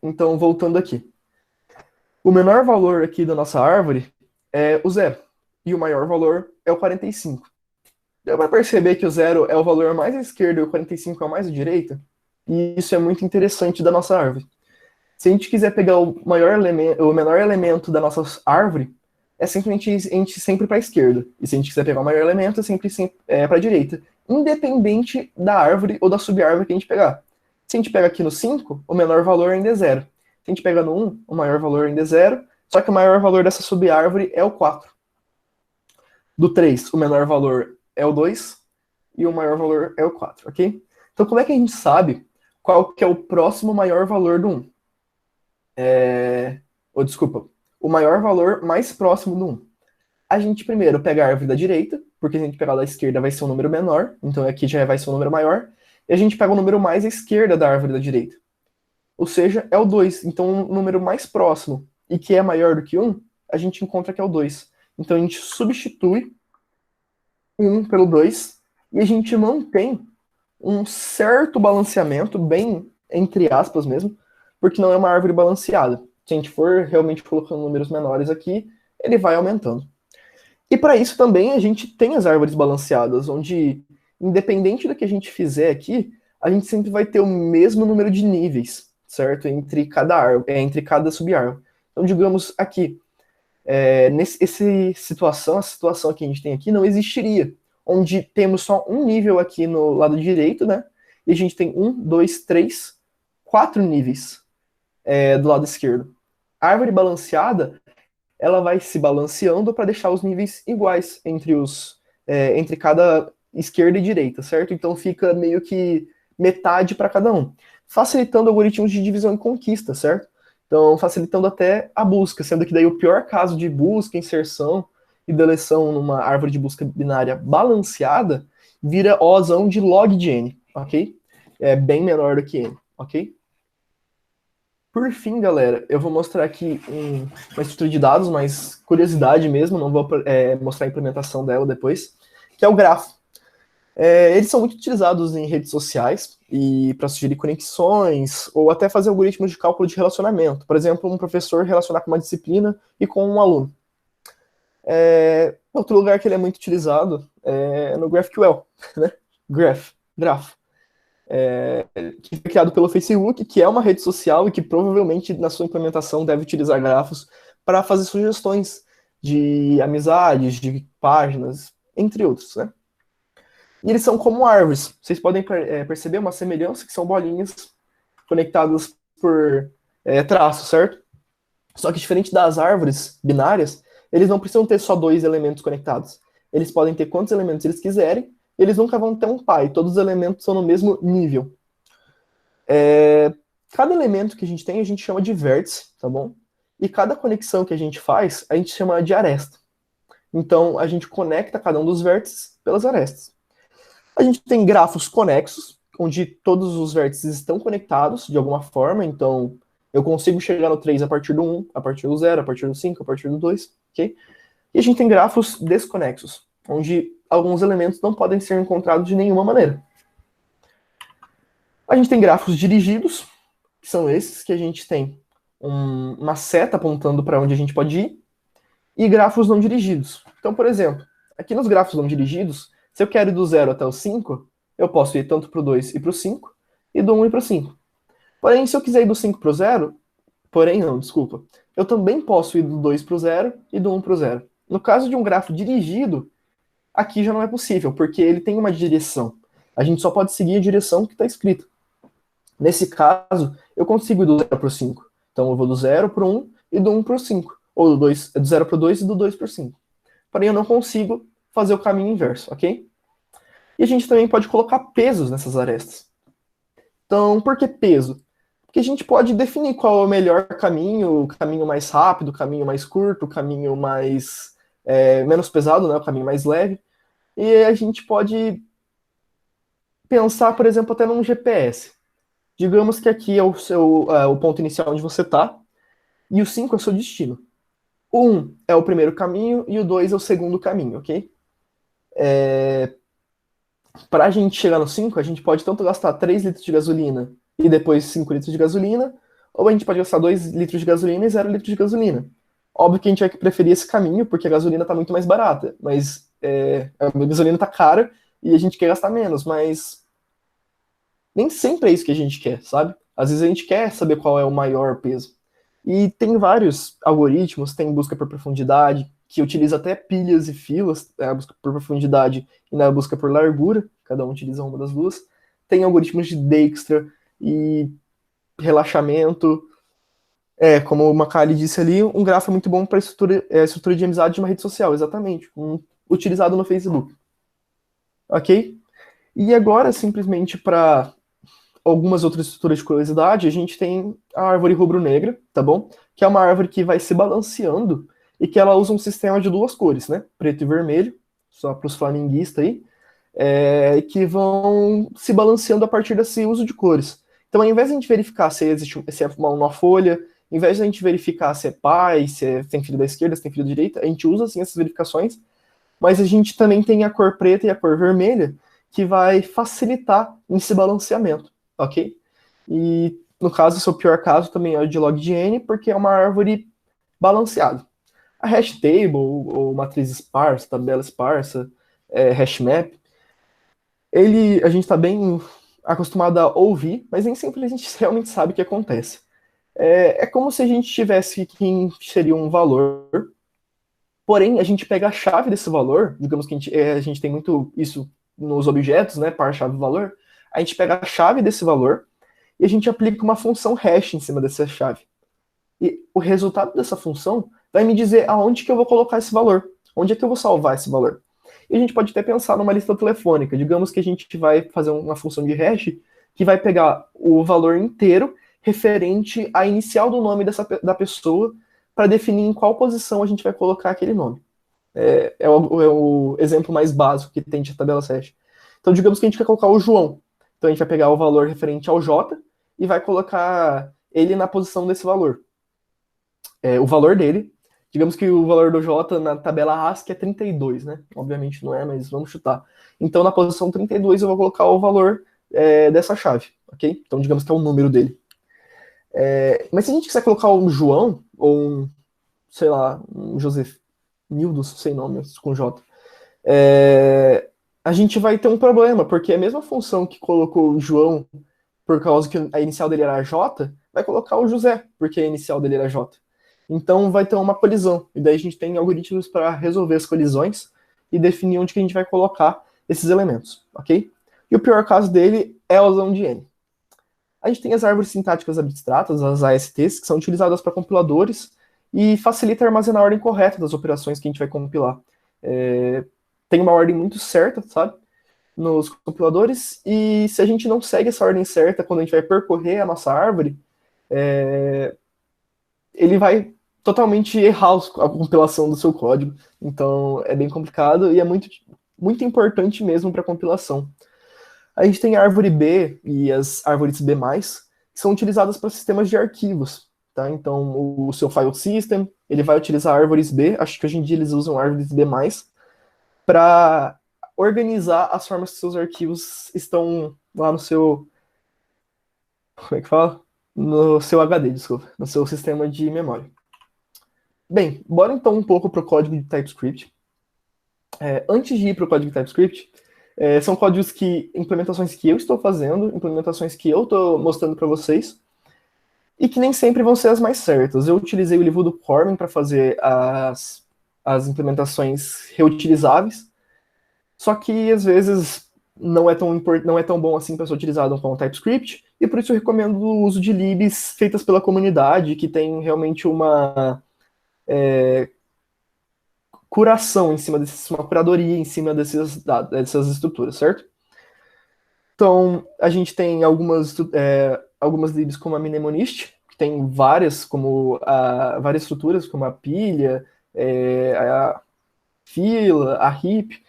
Então, voltando aqui. O menor valor aqui da nossa árvore é o 0. E o maior valor é o 45. Deu para perceber que o 0 é o valor mais à esquerda e o 45 é o mais à direita? E isso é muito interessante da nossa árvore. Se a gente quiser pegar o menor elemento da nossa árvore, é simplesmente a gente sempre para a esquerda. E se a gente quiser pegar o maior elemento, é sempre para a direita. Independente da árvore ou da subárvore que a gente pegar. Se a gente pega aqui no 5, o menor valor ainda é 0. Se a gente pega no 1, o maior valor ainda é 0. Só que o maior valor dessa subárvore é o 4. Do 3, o menor valor é o 2. E o maior valor é o 4, ok? Então, como é que a gente sabe qual que é o próximo maior valor do 1? Desculpa, o maior valor mais próximo do 1. A gente primeiro pega a árvore da direita, porque se a gente pegar da esquerda vai ser um número menor, então aqui já vai ser um número maior, e a gente pega o número mais à esquerda da árvore da direita. Ou seja, é o 2. Então o número mais próximo e que é maior do que 1, a gente encontra que é o 2. Então a gente substitui 1 pelo 2 e a gente mantém um certo balanceamento, bem entre aspas mesmo, porque não é uma árvore balanceada. Se a gente for realmente colocando números menores aqui, ele vai aumentando. E para isso também a gente tem as árvores balanceadas, onde, independente do que a gente fizer aqui, a gente sempre vai ter o mesmo número de níveis, certo? Entre cada árvore, entre cada subárvore. Então, digamos aqui, a situação que a gente tem aqui não existiria, onde temos só um nível aqui no lado direito, né? E a gente tem 1, 2, 3, 4 níveis do lado esquerdo. A árvore balanceada, ela vai se balanceando para deixar os níveis iguais entre cada esquerda e direita, certo? Então fica meio que metade para cada um, facilitando algoritmos de divisão e conquista, certo? Então facilitando até a busca, sendo que daí o pior caso de busca, inserção e deleção numa árvore de busca binária balanceada vira Ozão de log de n, ok? É bem menor do que n, ok? Por fim, galera, eu vou mostrar aqui uma estrutura de dados, mas curiosidade mesmo, não vou mostrar a implementação dela depois, que é o grafo. Eles são muito utilizados em redes sociais e para sugerir conexões ou até fazer algoritmos de cálculo de relacionamento. Por exemplo, um professor relacionar com uma disciplina e com um aluno. Outro lugar que ele é muito utilizado é no GraphQL, né? Grafo. Que foi criado pelo Facebook, que é uma rede social e que provavelmente na sua implementação deve utilizar grafos para fazer sugestões de amizades, de páginas, entre outros, né? E eles são como árvores. Vocês podem perceber uma semelhança que são bolinhas conectadas por traços, certo? Só que diferente das árvores binárias, eles não precisam ter só dois elementos conectados. Eles podem ter quantos elementos eles quiserem, eles nunca vão ter um par, todos os elementos são no mesmo nível. Cada elemento que a gente tem, a gente chama de vértice, tá bom? E cada conexão que a gente faz, a gente chama de aresta. Então, a gente conecta cada um dos vértices pelas arestas. A gente tem grafos conexos, onde todos os vértices estão conectados de alguma forma, então eu consigo chegar no 3 a partir do 1, a partir do 0, a partir do 5, a partir do 2, ok? E a gente tem grafos desconexos, onde alguns elementos não podem ser encontrados de nenhuma maneira. A gente tem grafos dirigidos, que são esses que a gente tem uma seta apontando para onde a gente pode ir, e grafos não dirigidos. Então, por exemplo, aqui nos grafos não dirigidos, se eu quero ir do 0 até o 5, eu posso ir tanto para o 2 e para o 5, e do 1 e para o 5. Porém, se eu quiser ir do 5 para o 0, eu também posso ir do 2 para o 0 e do 1 para o 0. No caso de um grafo dirigido, aqui já não é possível, porque ele tem uma direção. A gente só pode seguir a direção que está escrita. Nesse caso, eu consigo ir do 0 para o 5. Então eu vou do 0 para o 1 e do 1 para o 5. Ou do 0 para o 2 e do 2 para o 5. Porém, eu não consigo fazer o caminho inverso, ok? E a gente também pode colocar pesos nessas arestas. Então, por que peso? que a gente pode definir qual é o melhor caminho, o caminho mais rápido, o caminho mais curto, o caminho mais menos pesado, né, o caminho mais leve. E a gente pode pensar, por exemplo, até num GPS. Digamos que aqui é o ponto inicial onde você está, e o 5 é o seu destino. O 1 é o primeiro caminho e o 2 é o segundo caminho, ok? Para a gente chegar no 5, a gente pode tanto gastar 3 litros de gasolina e depois 5 litros de gasolina, ou a gente pode gastar 2 litros de gasolina e 0 litros de gasolina. Óbvio que a gente vai preferir esse caminho, porque a gasolina está muito mais barata, mas a gasolina está cara e a gente quer gastar menos, mas nem sempre é isso que a gente quer, sabe? Às vezes a gente quer saber qual é o maior peso. E tem vários algoritmos, tem busca por profundidade, que utiliza até pilhas e filas, a busca por profundidade e na busca por largura, cada um utiliza uma das duas. Tem algoritmos de Dijkstra e relaxamento. Como o Macali disse ali, um grafo é muito bom para estrutura de amizade de uma rede social, exatamente, utilizado no Facebook. Ok? E agora, simplesmente para algumas outras estruturas de curiosidade, a gente tem a árvore rubro-negra, tá bom? Que é uma árvore que vai se balanceando e que ela usa um sistema de duas cores, né? Preto e vermelho, só para os flamenguistas aí, que vão se balanceando a partir desse uso de cores. Então, ao invés de a gente verificar se é uma folha, ao invés de a gente verificar se é pai, se tem filho da esquerda, se tem filho da direita, a gente usa, assim, essas verificações, mas a gente também tem a cor preta e a cor vermelha, que vai facilitar esse balanceamento, ok? E, no caso, o seu pior caso também é o de log de n, porque é uma árvore balanceada. A hash table, ou matriz esparsa, tabela esparsa, hash map, a gente está bem acostumado a ouvir, mas nem sempre a gente realmente sabe o que acontece. É como se a gente tivesse quem seria um valor, porém a gente pega a chave desse valor, digamos que a gente tem muito isso nos objetos, né, par-chave valor, a gente pega a chave desse valor e a gente aplica uma função hash em cima dessa chave. E o resultado dessa função vai me dizer aonde que eu vou colocar esse valor, onde é que eu vou salvar esse valor. E a gente pode até pensar numa lista telefônica. Digamos que a gente vai fazer uma função de hash que vai pegar o valor inteiro referente à inicial do nome da pessoa para definir em qual posição a gente vai colocar aquele nome. É o exemplo mais básico que tem de tabela hash. Então, digamos que a gente quer colocar o João. Então, a gente vai pegar o valor referente ao J e vai colocar ele na posição desse valor. O valor dele. Digamos que o valor do J na tabela ASCII é 32, né? Obviamente não é, mas vamos chutar. Então, na posição 32, eu vou colocar o valor dessa chave, ok? Então, digamos que é o número dele. Mas se a gente quiser colocar um João, ou sei lá, um José Nildo, sem nome, com J, a gente vai ter um problema, porque a mesma função que colocou o João por causa que a inicial dele era J, vai colocar o José, porque a inicial dele era J. Então vai ter uma colisão. E daí a gente tem algoritmos para resolver as colisões e definir onde que a gente vai colocar esses elementos, ok? E o pior caso dele é a usão de N. A gente tem as árvores sintáticas abstratas, as ASTs, que são utilizadas para compiladores e facilita armazenar a ordem correta das operações que a gente vai compilar. Tem uma ordem muito certa, sabe? Nos compiladores, e se a gente não segue essa ordem certa quando a gente vai percorrer a nossa árvore, ele vai totalmente errar a compilação do seu código. Então é bem complicado e é muito, muito importante mesmo para a compilação. A gente tem a árvore B e as árvores B+, que são utilizadas para sistemas de arquivos. Tá? Então o seu file system, ele vai utilizar árvores B, acho que hoje em dia eles usam árvores B+, para organizar as formas que seus arquivos estão lá no seu... Como é que fala? No seu HD, desculpa. No seu sistema de memória. Bem, bora então um pouco para o código de TypeScript. Antes de ir para o código de TypeScript, são códigos implementações que eu estou fazendo, implementações que eu estou mostrando para vocês, e que nem sempre vão ser as mais certas. Eu utilizei o livro do Corman para fazer as implementações reutilizáveis, só que às vezes não é tão bom assim para ser utilizado com o TypeScript, e por isso eu recomendo o uso de libs feitas pela comunidade, que tem realmente uma curação em cima uma curadoria em cima dessas estruturas, certo? Então, a gente tem algumas algumas libs como a Mnemonist, que tem várias, várias estruturas, como a pilha, a fila, a heap,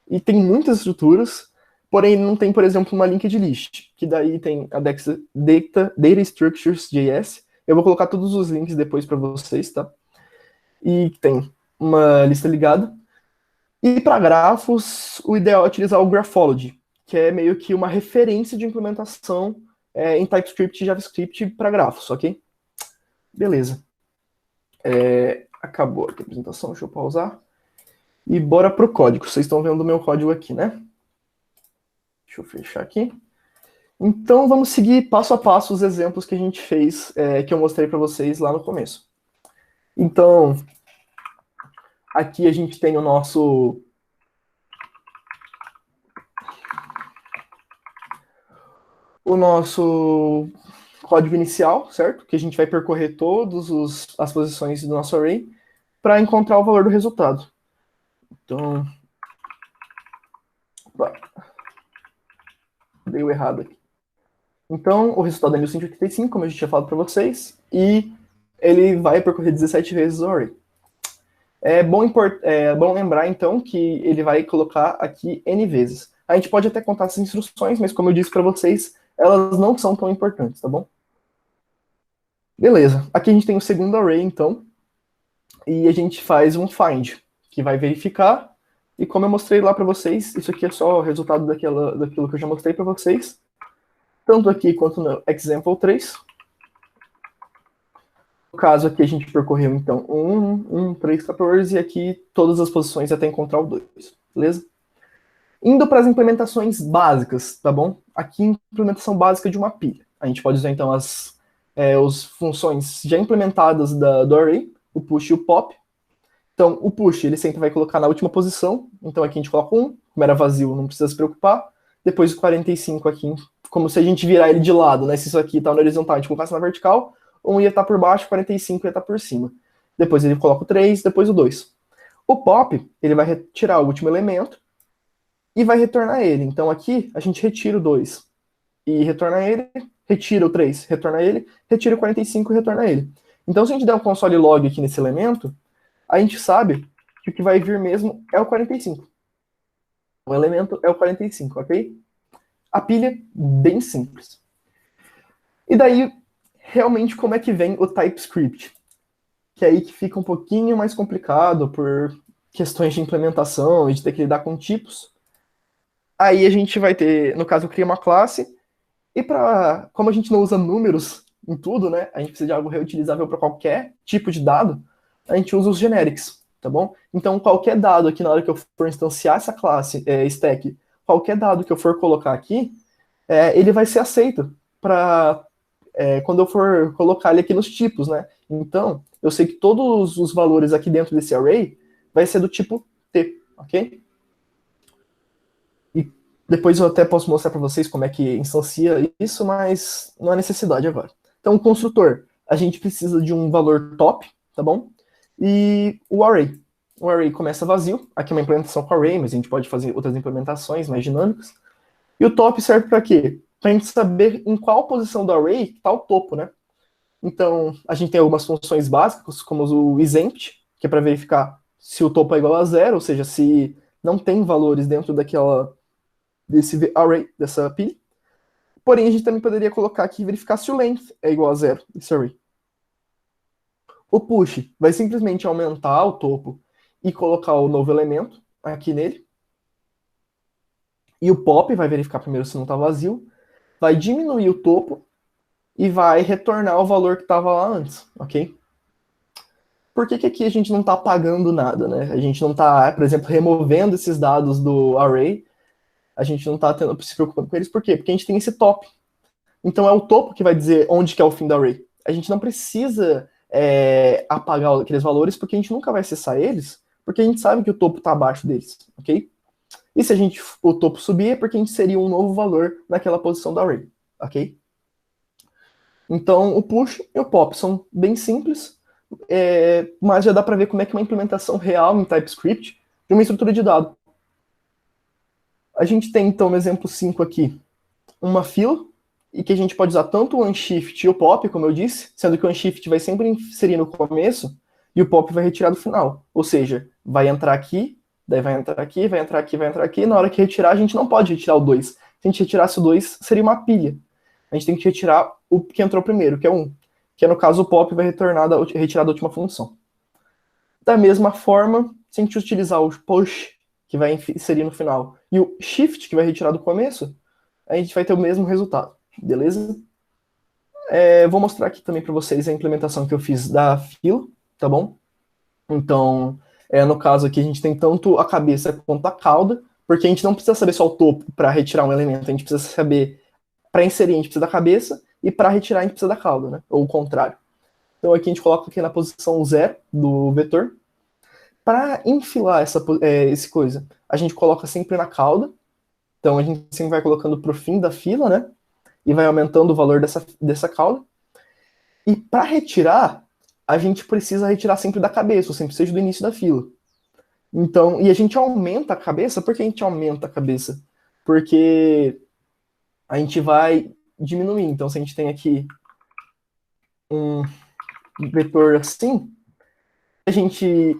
e tem muitas estruturas, porém não tem, por exemplo, uma linked list, que daí tem a Data Structures JS. Eu vou colocar todos os links depois para vocês, tá? E tem uma lista ligada. E para grafos, o ideal é utilizar o Graphology, que é meio que uma referência de implementação em TypeScript e JavaScript para grafos, ok? Beleza. Acabou aqui a apresentação, deixa eu pausar. E bora pro código. Vocês estão vendo o meu código aqui, né? Deixa eu fechar aqui. Então, vamos seguir passo a passo os exemplos que a gente fez, que eu mostrei para vocês lá no começo. Então, aqui a gente tem o nosso código inicial, certo? Que a gente vai percorrer todas as posições do nosso array para encontrar o valor do resultado. Então, deu errado aqui. Então, o resultado é 1185, como a gente tinha falado para vocês, e ele vai percorrer 17 vezes o array. É bom lembrar, então, que ele vai colocar aqui n vezes. A gente pode até contar essas instruções, mas como eu disse para vocês, elas não são tão importantes, tá bom? Beleza. Aqui a gente tem o segundo array, então, e a gente faz um find, que vai verificar, e como eu mostrei lá para vocês, isso aqui é só o resultado daquilo que eu já mostrei para vocês, tanto aqui quanto no example 3. No caso aqui a gente percorreu, então, 1, 3, 14, e aqui todas as posições até encontrar o 2, beleza? Indo para as implementações básicas, tá bom? Aqui, implementação básica de uma pilha. A gente pode usar, então, as funções já implementadas do array, o push e o pop. Então, o push, ele sempre vai colocar na última posição. Então, aqui a gente coloca 1, como era vazio, não precisa se preocupar. Depois o 45 aqui, como se a gente virar ele de lado, né? Se isso aqui está na horizontal, a gente colocasse na vertical, 1 ia estar por baixo, 45 ia estar por cima. Depois ele coloca o 3, depois o 2. O pop, ele vai retirar o último elemento e vai retornar ele. Então aqui a gente retira o 2 e retorna ele, retira o 3, retorna ele, retira o 45 e retorna ele. Então se a gente der um console log aqui nesse elemento, a gente sabe que o que vai vir mesmo é o 45. O elemento é o 45, ok? A pilha, bem simples. E daí, realmente, como é que vem o TypeScript? Que é aí que fica um pouquinho mais complicado por questões de implementação e de ter que lidar com tipos. Aí a gente vai ter, no caso, eu criei uma classe, e como a gente não usa números em tudo, né? A gente precisa de algo reutilizável para qualquer tipo de dado, a gente usa os generics, tá bom? Então, qualquer dado aqui, na hora que eu for instanciar essa classe, stack, qualquer dado que eu for colocar aqui, ele vai ser aceito para quando eu for colocar ele aqui nos tipos, né? Então, eu sei que todos os valores aqui dentro desse array vai ser do tipo T, ok? E depois eu até posso mostrar para vocês como é que instancia isso, mas não há necessidade agora. Então, o construtor, a gente precisa de um valor top, tá bom? E o array. O array começa vazio, aqui é uma implementação com array, mas a gente pode fazer outras implementações mais dinâmicas. E o top serve para quê? Para a gente saber em qual posição do array está o topo, né? Então, a gente tem algumas funções básicas, como o exempt, que é para verificar se o topo é igual a 0, ou seja, se não tem valores dentro desse array, dessa pilha. Porém, a gente também poderia colocar aqui e verificar se o length é igual a 0, desse array. O push vai simplesmente aumentar o topo e colocar o novo elemento aqui nele. E o pop vai verificar primeiro se não está vazio, vai diminuir o topo e vai retornar o valor que estava lá antes, ok? Por que aqui a gente não está apagando nada, né? A gente não está, por exemplo, removendo esses dados do array, a gente não está se preocupando com eles, por quê? Porque a gente tem esse top. Então é o topo que vai dizer onde que é o fim do array. A gente não precisa apagar aqueles valores, porque a gente nunca vai acessar eles, porque a gente sabe que o topo está abaixo deles, ok? E se o topo subir, é porque a gente seria um novo valor naquela posição do array, ok? Então, o push e o pop são bem simples, mas já dá para ver como é que é uma implementação real em TypeScript de uma estrutura de dado. A gente tem, então, no exemplo 5 aqui, uma fila, e que a gente pode usar tanto o unshift e o pop, como eu disse, sendo que o unshift vai sempre inserir no começo e o pop vai retirar do final. Ou seja, vai entrar aqui, daí vai entrar aqui, vai entrar aqui, vai entrar aqui, e na hora que retirar, a gente não pode retirar o 2. Se a gente retirasse o 2, seria uma pilha. A gente tem que retirar o que entrou primeiro, que é 1. Que é, no caso, o pop vai retirar da última função. Da mesma forma, se a gente utilizar o push, que vai inserir no final, e o shift, que vai retirar do começo, a gente vai ter o mesmo resultado, beleza? Vou mostrar aqui também para vocês a implementação que eu fiz da fila, tá bom? Então, no caso aqui, a gente tem tanto a cabeça quanto a cauda, porque a gente não precisa saber só o topo para retirar um elemento, a gente precisa saber, para inserir, a gente precisa da cabeça, e para retirar, a gente precisa da cauda, né? Ou o contrário. Então, aqui a gente coloca aqui na posição 0 do vetor. Para enfilar esse coisa, a gente coloca sempre na cauda. Então, a gente sempre vai colocando para o fim da fila, né? E vai aumentando o valor dessa cauda. E para retirar, a gente precisa retirar sempre da cabeça, ou sempre seja do início da fila. Então, e a gente aumenta a cabeça, por que a gente aumenta a cabeça? Porque a gente vai diminuir. Então, se a gente tem aqui um vetor assim, a gente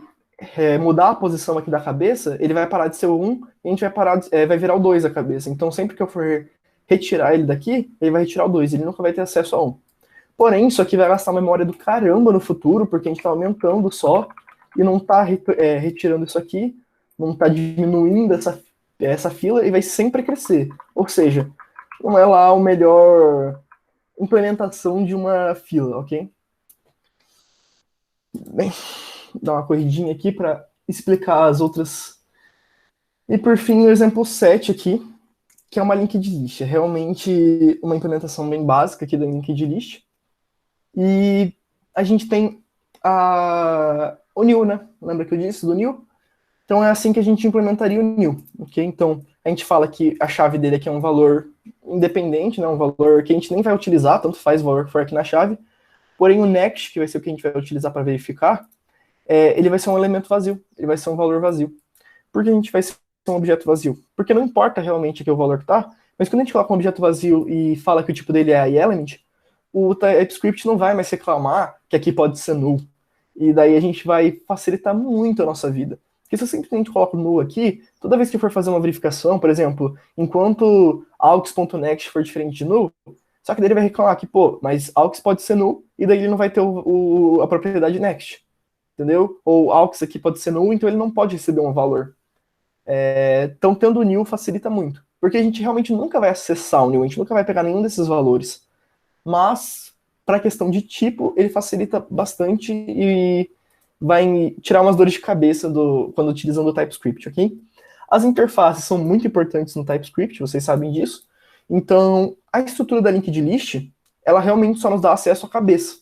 mudar a posição aqui da cabeça, ele vai parar de ser o 1 e a gente vai virar o 2 a cabeça. Então, sempre que eu for retirar ele daqui, ele vai retirar o 2, ele nunca vai ter acesso a 1. Porém, isso aqui vai gastar memória do caramba no futuro, porque a gente está aumentando só e não está retirando isso aqui, não está diminuindo essa fila e vai sempre crescer. Ou seja, não é lá a melhor implementação de uma fila, ok? Bem, dar uma corridinha aqui para explicar as outras. E por fim, o exemplo 7 aqui, que é uma linked list. É realmente uma implementação bem básica aqui da linked list. E a gente tem o new, né? Lembra que eu disse do new? Então é assim que a gente implementaria o new, ok? Então a gente fala que a chave dele aqui é um valor independente, né? Um valor que a gente nem vai utilizar, tanto faz o valor que for aqui na chave. Porém o next, que vai ser o que a gente vai utilizar para verificar, ele vai ser um elemento vazio, ele vai ser um valor vazio. Por que a gente vai ser um objeto vazio? Porque não importa realmente aqui o valor que está, mas quando a gente coloca um objeto vazio e fala que o tipo dele é iElement, o TypeScript não vai mais reclamar que aqui pode ser null. E daí a gente vai facilitar muito a nossa vida. Porque se eu simplesmente coloco null aqui, toda vez que eu for fazer uma verificação, por exemplo, enquanto aux.next for diferente de null, só que daí ele vai reclamar que, pô, mas aux pode ser null, e daí ele não vai ter a propriedade next. Entendeu? Ou aux aqui pode ser null, então ele não pode receber um valor. Então, tendo o new facilita muito. Porque a gente realmente nunca vai acessar o new, a gente nunca vai pegar nenhum desses valores. Mas, para a questão de tipo, ele facilita bastante e vai tirar umas dores de cabeça quando utilizando o TypeScript, ok? As interfaces são muito importantes no TypeScript, vocês sabem disso. Então, a estrutura da linked list, ela realmente só nos dá acesso à cabeça,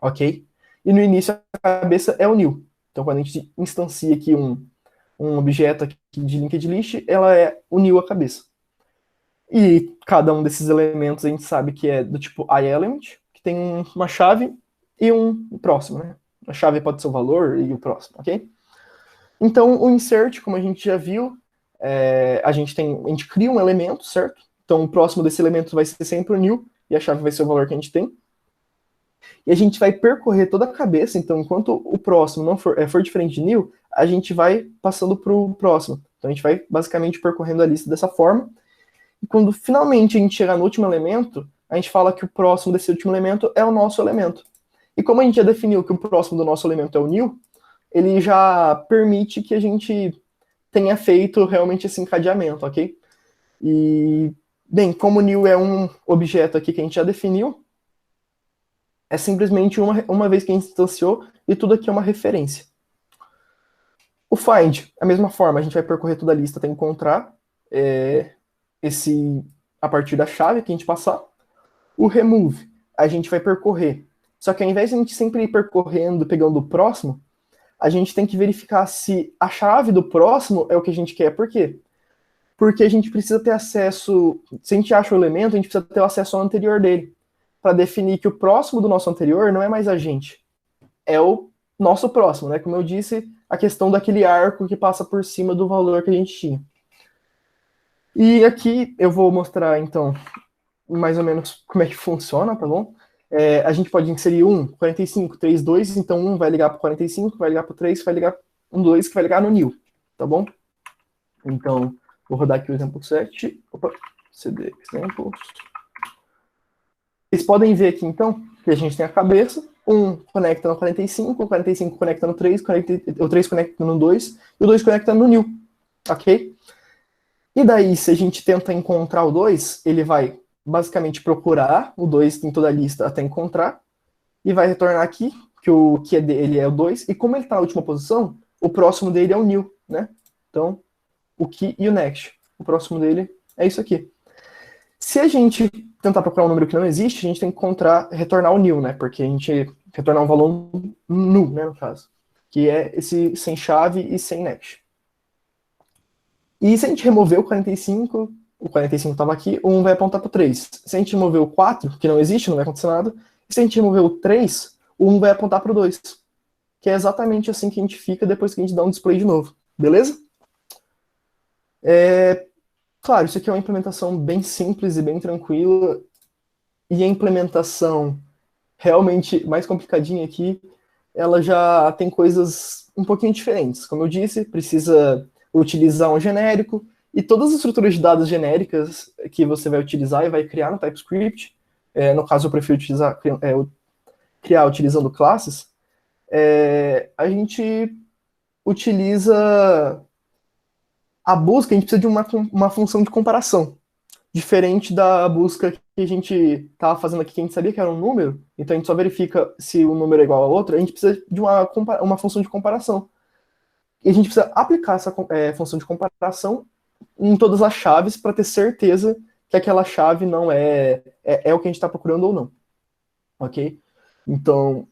ok? E no início a cabeça é o new. Então, quando a gente instancia aqui um objeto aqui de linked list, ela é o new a cabeça. E cada um desses elementos a gente sabe que é do tipo iElement, que tem uma chave e um próximo, né? A chave pode ser o valor e o próximo, ok? Então, o insert, como a gente já viu, a gente cria um elemento, certo? Então, o próximo desse elemento vai ser sempre o new, e a chave vai ser o valor que a gente tem. E a gente vai percorrer toda a cabeça, então, enquanto o próximo não for diferente de new, a gente vai passando para o próximo. Então, a gente vai basicamente percorrendo a lista dessa forma. E quando finalmente a gente chegar no último elemento, a gente fala que o próximo desse último elemento é o nosso elemento. E como a gente já definiu que o próximo do nosso elemento é o new, ele já permite que a gente tenha feito realmente esse encadeamento, ok? E, bem, como o new é um objeto aqui que a gente já definiu, é simplesmente uma vez que a gente instanciou e tudo aqui é uma referência. O find, a mesma forma, a gente vai percorrer toda a lista até encontrar a partir da chave que a gente passar. O remove, a gente vai percorrer. Só que ao invés de a gente sempre ir percorrendo, pegando o próximo, a gente tem que verificar se a chave do próximo é o que a gente quer. Por quê? Porque a gente precisa ter acesso, se a gente acha o elemento, a gente precisa ter o acesso ao anterior dele, para definir que o próximo do nosso anterior não é mais a gente, é o nosso próximo, né? Como eu disse, a questão daquele arco que passa por cima do valor que a gente tinha. E aqui eu vou mostrar, então, mais ou menos como é que funciona, tá bom? A gente pode inserir 45, 3, 2, então 1 vai ligar para 45, vai ligar para 3, vai ligar um 2 que vai ligar no new, tá bom? Então, vou rodar aqui o exemplo 7. Opa, cd exemplo. Vocês podem ver aqui, então, que a gente tem a cabeça, 1 conecta no 45, o 45 conecta no 3, o 3 conecta no 2, e o 2 conecta no new, ok? E daí, se a gente tenta encontrar o 2, ele vai basicamente procurar o 2 em toda a lista até encontrar, e vai retornar aqui, que o que é dele é o 2, e como ele está na última posição, o próximo dele é o new, né? Então, o key e o next. O próximo dele é isso aqui. Se a gente tentar procurar um número que não existe, a gente tem que retornar o new, né? Porque a gente retornar um valor null, né, no caso. Que é esse sem chave e sem next. E se a gente remover o 45 estava aqui, o 1 vai apontar para o 3. Se a gente remover o 4, que não existe, não vai acontecer nada. E se a gente remover o 3, o 1 vai apontar para o 2. Que é exatamente assim que a gente fica depois que a gente dá um display de novo. Beleza? Claro, isso aqui é uma implementação bem simples e bem tranquila. E a implementação realmente mais complicadinha aqui, ela já tem coisas um pouquinho diferentes. Como eu disse, precisa utilizar um genérico, e todas as estruturas de dados genéricas que você vai utilizar e vai criar no TypeScript, no caso eu prefiro criar utilizando classes, a gente utiliza a busca, a gente precisa de uma função de comparação, diferente da busca que a gente estava fazendo aqui, que a gente sabia que era um número, então a gente só verifica se o número é igual a outro, a gente precisa de uma função de comparação. E a gente precisa aplicar essa função de comparação em todas as chaves para ter certeza que aquela chave não é o que a gente está procurando ou não. Ok? Então,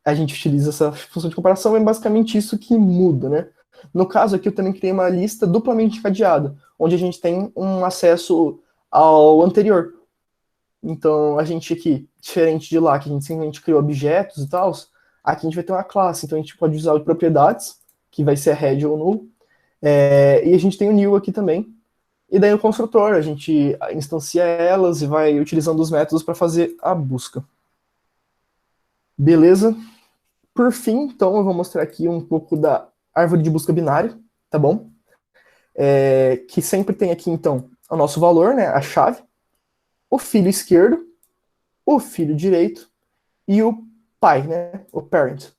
a gente utiliza essa função de comparação, é basicamente isso que muda, né? No caso aqui, eu também criei uma lista duplamente cadeada, onde a gente tem um acesso ao anterior. Então, a gente aqui, diferente de lá, que a gente simplesmente criou objetos e tal, aqui a gente vai ter uma classe, então a gente pode usar propriedades, que vai ser head ou null, e a gente tem o new aqui também. E daí o construtor, a gente instancia elas e vai utilizando os métodos para fazer a busca. Beleza? Por fim, então, eu vou mostrar aqui um pouco da árvore de busca binária, tá bom? Que sempre tem aqui, então, o nosso valor, né, a chave, o filho esquerdo, o filho direito e o pai, né, o parent.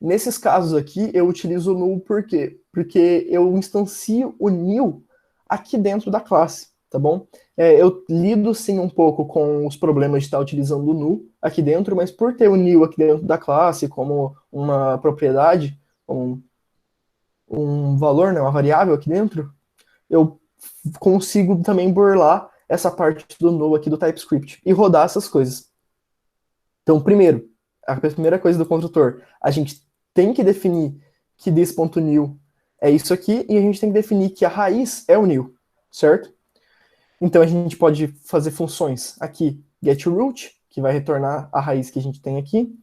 Nesses casos aqui, eu utilizo o null por quê? Porque eu instancio o new aqui dentro da classe, tá bom? Eu lido sim um pouco com os problemas de estar utilizando o null aqui dentro, mas por ter o new aqui dentro da classe como uma propriedade, um valor, né, uma variável aqui dentro, eu consigo também burlar essa parte do null aqui do TypeScript e rodar essas coisas. Então, primeiro, a primeira coisa do construtor, a gente tem que definir que this.new é isso aqui, e a gente tem que definir que a raiz é o new, certo? Então a gente pode fazer funções aqui, getRoot, que vai retornar a raiz que a gente tem aqui.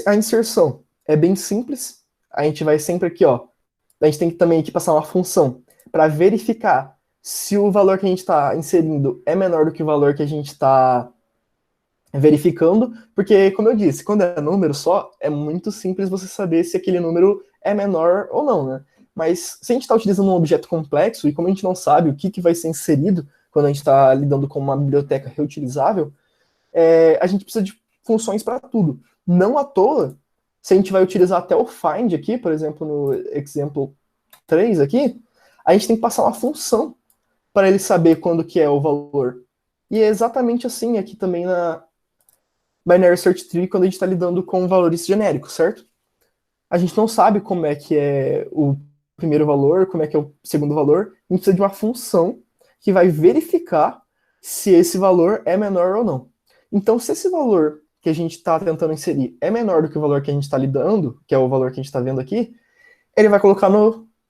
A inserção é bem simples, a gente vai sempre aqui, ó, a gente tem que também aqui passar uma função para verificar se o valor que a gente está inserindo é menor do que o valor que a gente está verificando, porque, como eu disse, quando é número só, é muito simples você saber se aquele número é menor ou não, né? Mas se a gente está utilizando um objeto complexo, e como a gente não sabe o que vai ser inserido quando a gente está lidando com uma biblioteca reutilizável, a gente precisa de funções para tudo. Não à toa, se a gente vai utilizar até o find aqui, por exemplo, no example 3 aqui, a gente tem que passar uma função para ele saber quando que é o valor. E é exatamente assim aqui também na Binary Search Tree, quando a gente está lidando com valores genéricos, certo? A gente não sabe como é que é o primeiro valor, como é que é o segundo valor, a gente precisa de uma função que vai verificar se esse valor é menor ou não. Então, se esse valor que a gente está tentando inserir é menor do que o valor que a gente está lidando, que é o valor que a gente está vendo aqui, ele vai colocar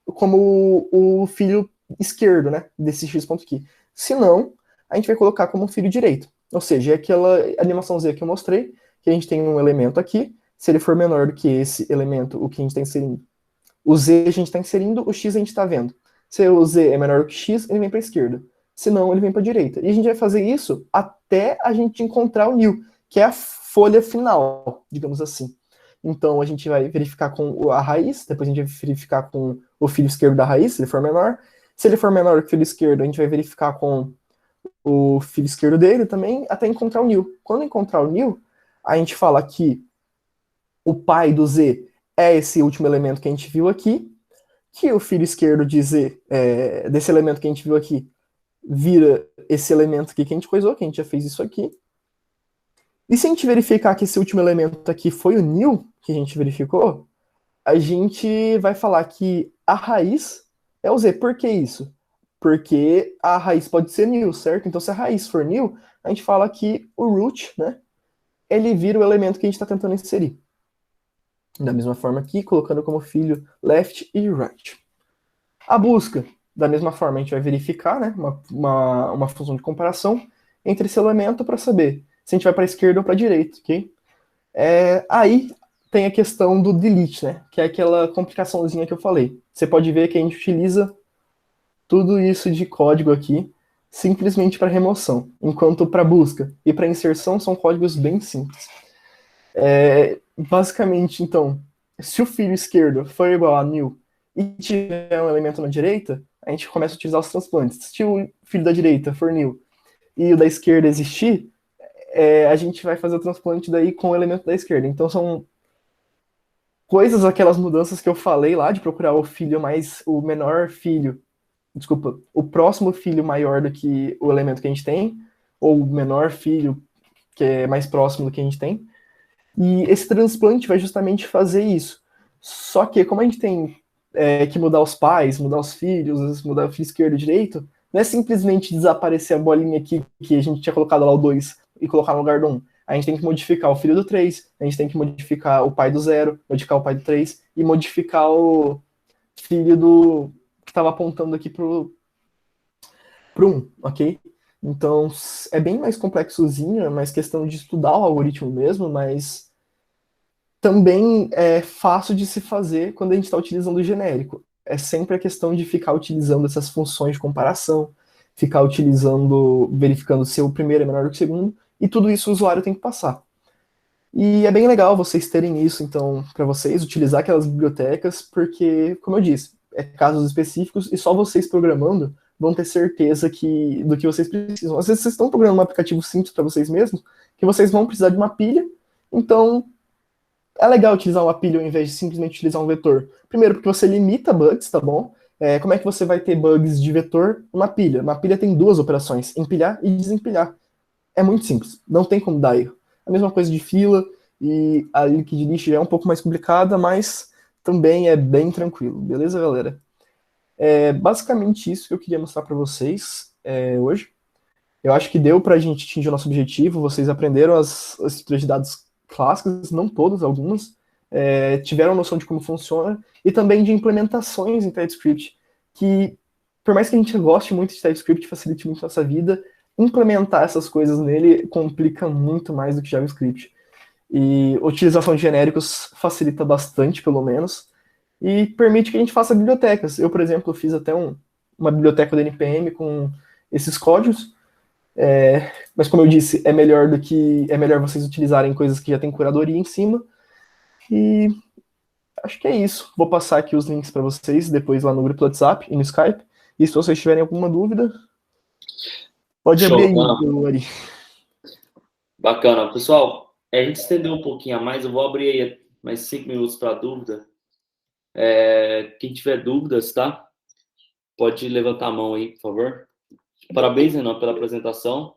como o filho esquerdo, né, desse x.key. Se não, a gente vai colocar como filho direito. Ou seja, é aquela animaçãozinha que eu mostrei, que a gente tem um elemento aqui, se ele for menor do que esse elemento, o que a gente está inserindo, o z a gente está inserindo, o x a gente está vendo. Se o z é menor do que x, ele vem para a esquerda. senão ele vem para a direita. E a gente vai fazer isso até a gente encontrar o nil, que é a folha final, digamos assim. Então a gente vai verificar com a raiz, depois a gente vai verificar com o filho esquerdo da raiz, se ele for menor. Se ele for menor que o filho esquerdo, a gente vai verificar com o filho esquerdo dele também, até encontrar o nil. Quando encontrar o nil, a gente fala que o pai do Z é esse último elemento que a gente viu aqui, que o filho esquerdo de Z, desse elemento que a gente viu aqui, vira esse elemento aqui que a gente coisou, que a gente já fez isso aqui. E se a gente verificar que esse último elemento aqui foi o nil, que a gente verificou, a gente vai falar que a raiz é o Z. Por que isso? Porque a raiz pode ser nil, certo? Então, se a raiz for nil, a gente fala que o root, né, ele vira o elemento que a gente está tentando inserir. Da mesma forma aqui, colocando como filho left e right. A busca, da mesma forma, a gente vai verificar, né, uma função de comparação entre esse elemento para saber se a gente vai para a esquerda ou para a direita, ok? Aí tem a questão do delete, né, que é aquela complicaçãozinha que eu falei. Você pode ver que a gente utiliza tudo isso de código aqui simplesmente para remoção, enquanto para busca e para inserção são códigos bem simples. Basicamente, então, se o filho esquerdo for igual a nil e tiver um elemento na direita, a gente começa a utilizar os transplantes. Se o filho da direita for nil e o da esquerda existir, a gente vai fazer o transplante daí com o elemento da esquerda. Então são coisas, aquelas mudanças que eu falei lá, de procurar o menor filho, desculpa, o próximo filho maior do que o elemento que a gente tem, ou o menor filho que é mais próximo do que a gente tem. E esse transplante vai justamente fazer isso. Só que, como a gente tem que mudar os pais, mudar os filhos, mudar o filho esquerdo e direito, não é simplesmente desaparecer a bolinha aqui que a gente tinha colocado lá o 2 e colocar no lugar do 1. A gente tem que modificar o filho do 3, a gente tem que modificar o pai do 0, modificar o pai do 3 e modificar o filho do que estava apontando aqui pro 1, ok? Então, é bem mais complexozinho, é mais questão de estudar o algoritmo mesmo, mas também é fácil de se fazer quando a gente está utilizando o genérico. É sempre a questão de ficar utilizando essas funções de comparação, ficar utilizando, verificando se o primeiro é menor do que o segundo, e tudo isso o usuário tem que passar. E é bem legal vocês terem isso, então, para vocês, utilizar aquelas bibliotecas, porque, como eu disse, é casos específicos e só vocês programando vão ter certeza do que vocês precisam. Às vezes vocês estão programando um aplicativo simples para vocês mesmos, que vocês vão precisar de uma pilha, então é legal utilizar uma pilha ao invés de simplesmente utilizar um vetor. Primeiro, porque você limita bugs, tá bom? Como é que você vai ter bugs de vetor numa pilha? Uma pilha tem duas operações, empilhar e desempilhar. É muito simples, não tem como dar erro. A mesma coisa de fila, e a liquid list já é um pouco mais complicada, mas também é bem tranquilo, beleza, galera? Basicamente isso que eu queria mostrar para vocês hoje. Eu acho que deu para a gente atingir o nosso objetivo, vocês aprenderam as estruturas de dados clássicas, não todas, algumas, tiveram noção de como funciona, e também de implementações em TypeScript, que, por mais que a gente goste muito de TypeScript, facilite muito a nossa vida, implementar essas coisas nele complica muito mais do que JavaScript. E a utilização de genéricos facilita bastante, pelo menos, e permite que a gente faça bibliotecas. Eu, por exemplo, fiz até uma biblioteca do NPM com esses códigos, mas como eu disse, é melhor vocês utilizarem coisas que já tem curadoria em cima. E acho que é isso. Vou passar aqui os links para vocês depois lá no grupo do WhatsApp e no Skype. E se vocês tiverem alguma dúvida, pode abrir Show, aí, Ari. Bacana. Pessoal, a gente estendeu um pouquinho a mais, eu vou abrir aí mais 5 minutos para dúvida. Quem tiver dúvidas, tá? Pode levantar a mão aí, por favor. Parabéns, Renan, pela apresentação.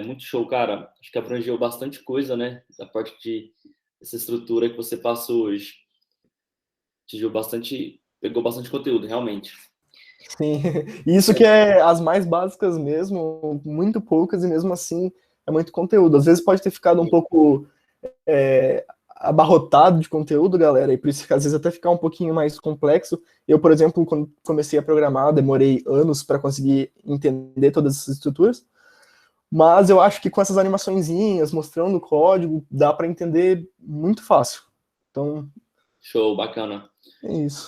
Muito show, cara. Acho que abrangeu bastante coisa, né? Da parte de essa estrutura que você passou hoje. Pegou bastante conteúdo, realmente. Sim, isso que é as mais básicas mesmo, muito poucas, e mesmo assim é muito conteúdo. Às vezes pode ter ficado um pouco abarrotado de conteúdo, galera, e por isso que às vezes até ficar um pouquinho mais complexo. Eu, por exemplo, quando comecei a programar, demorei anos para conseguir entender todas essas estruturas, mas eu acho que com essas animaçõezinhas, mostrando o código, dá para entender muito fácil. Então, Show, bacana. é isso.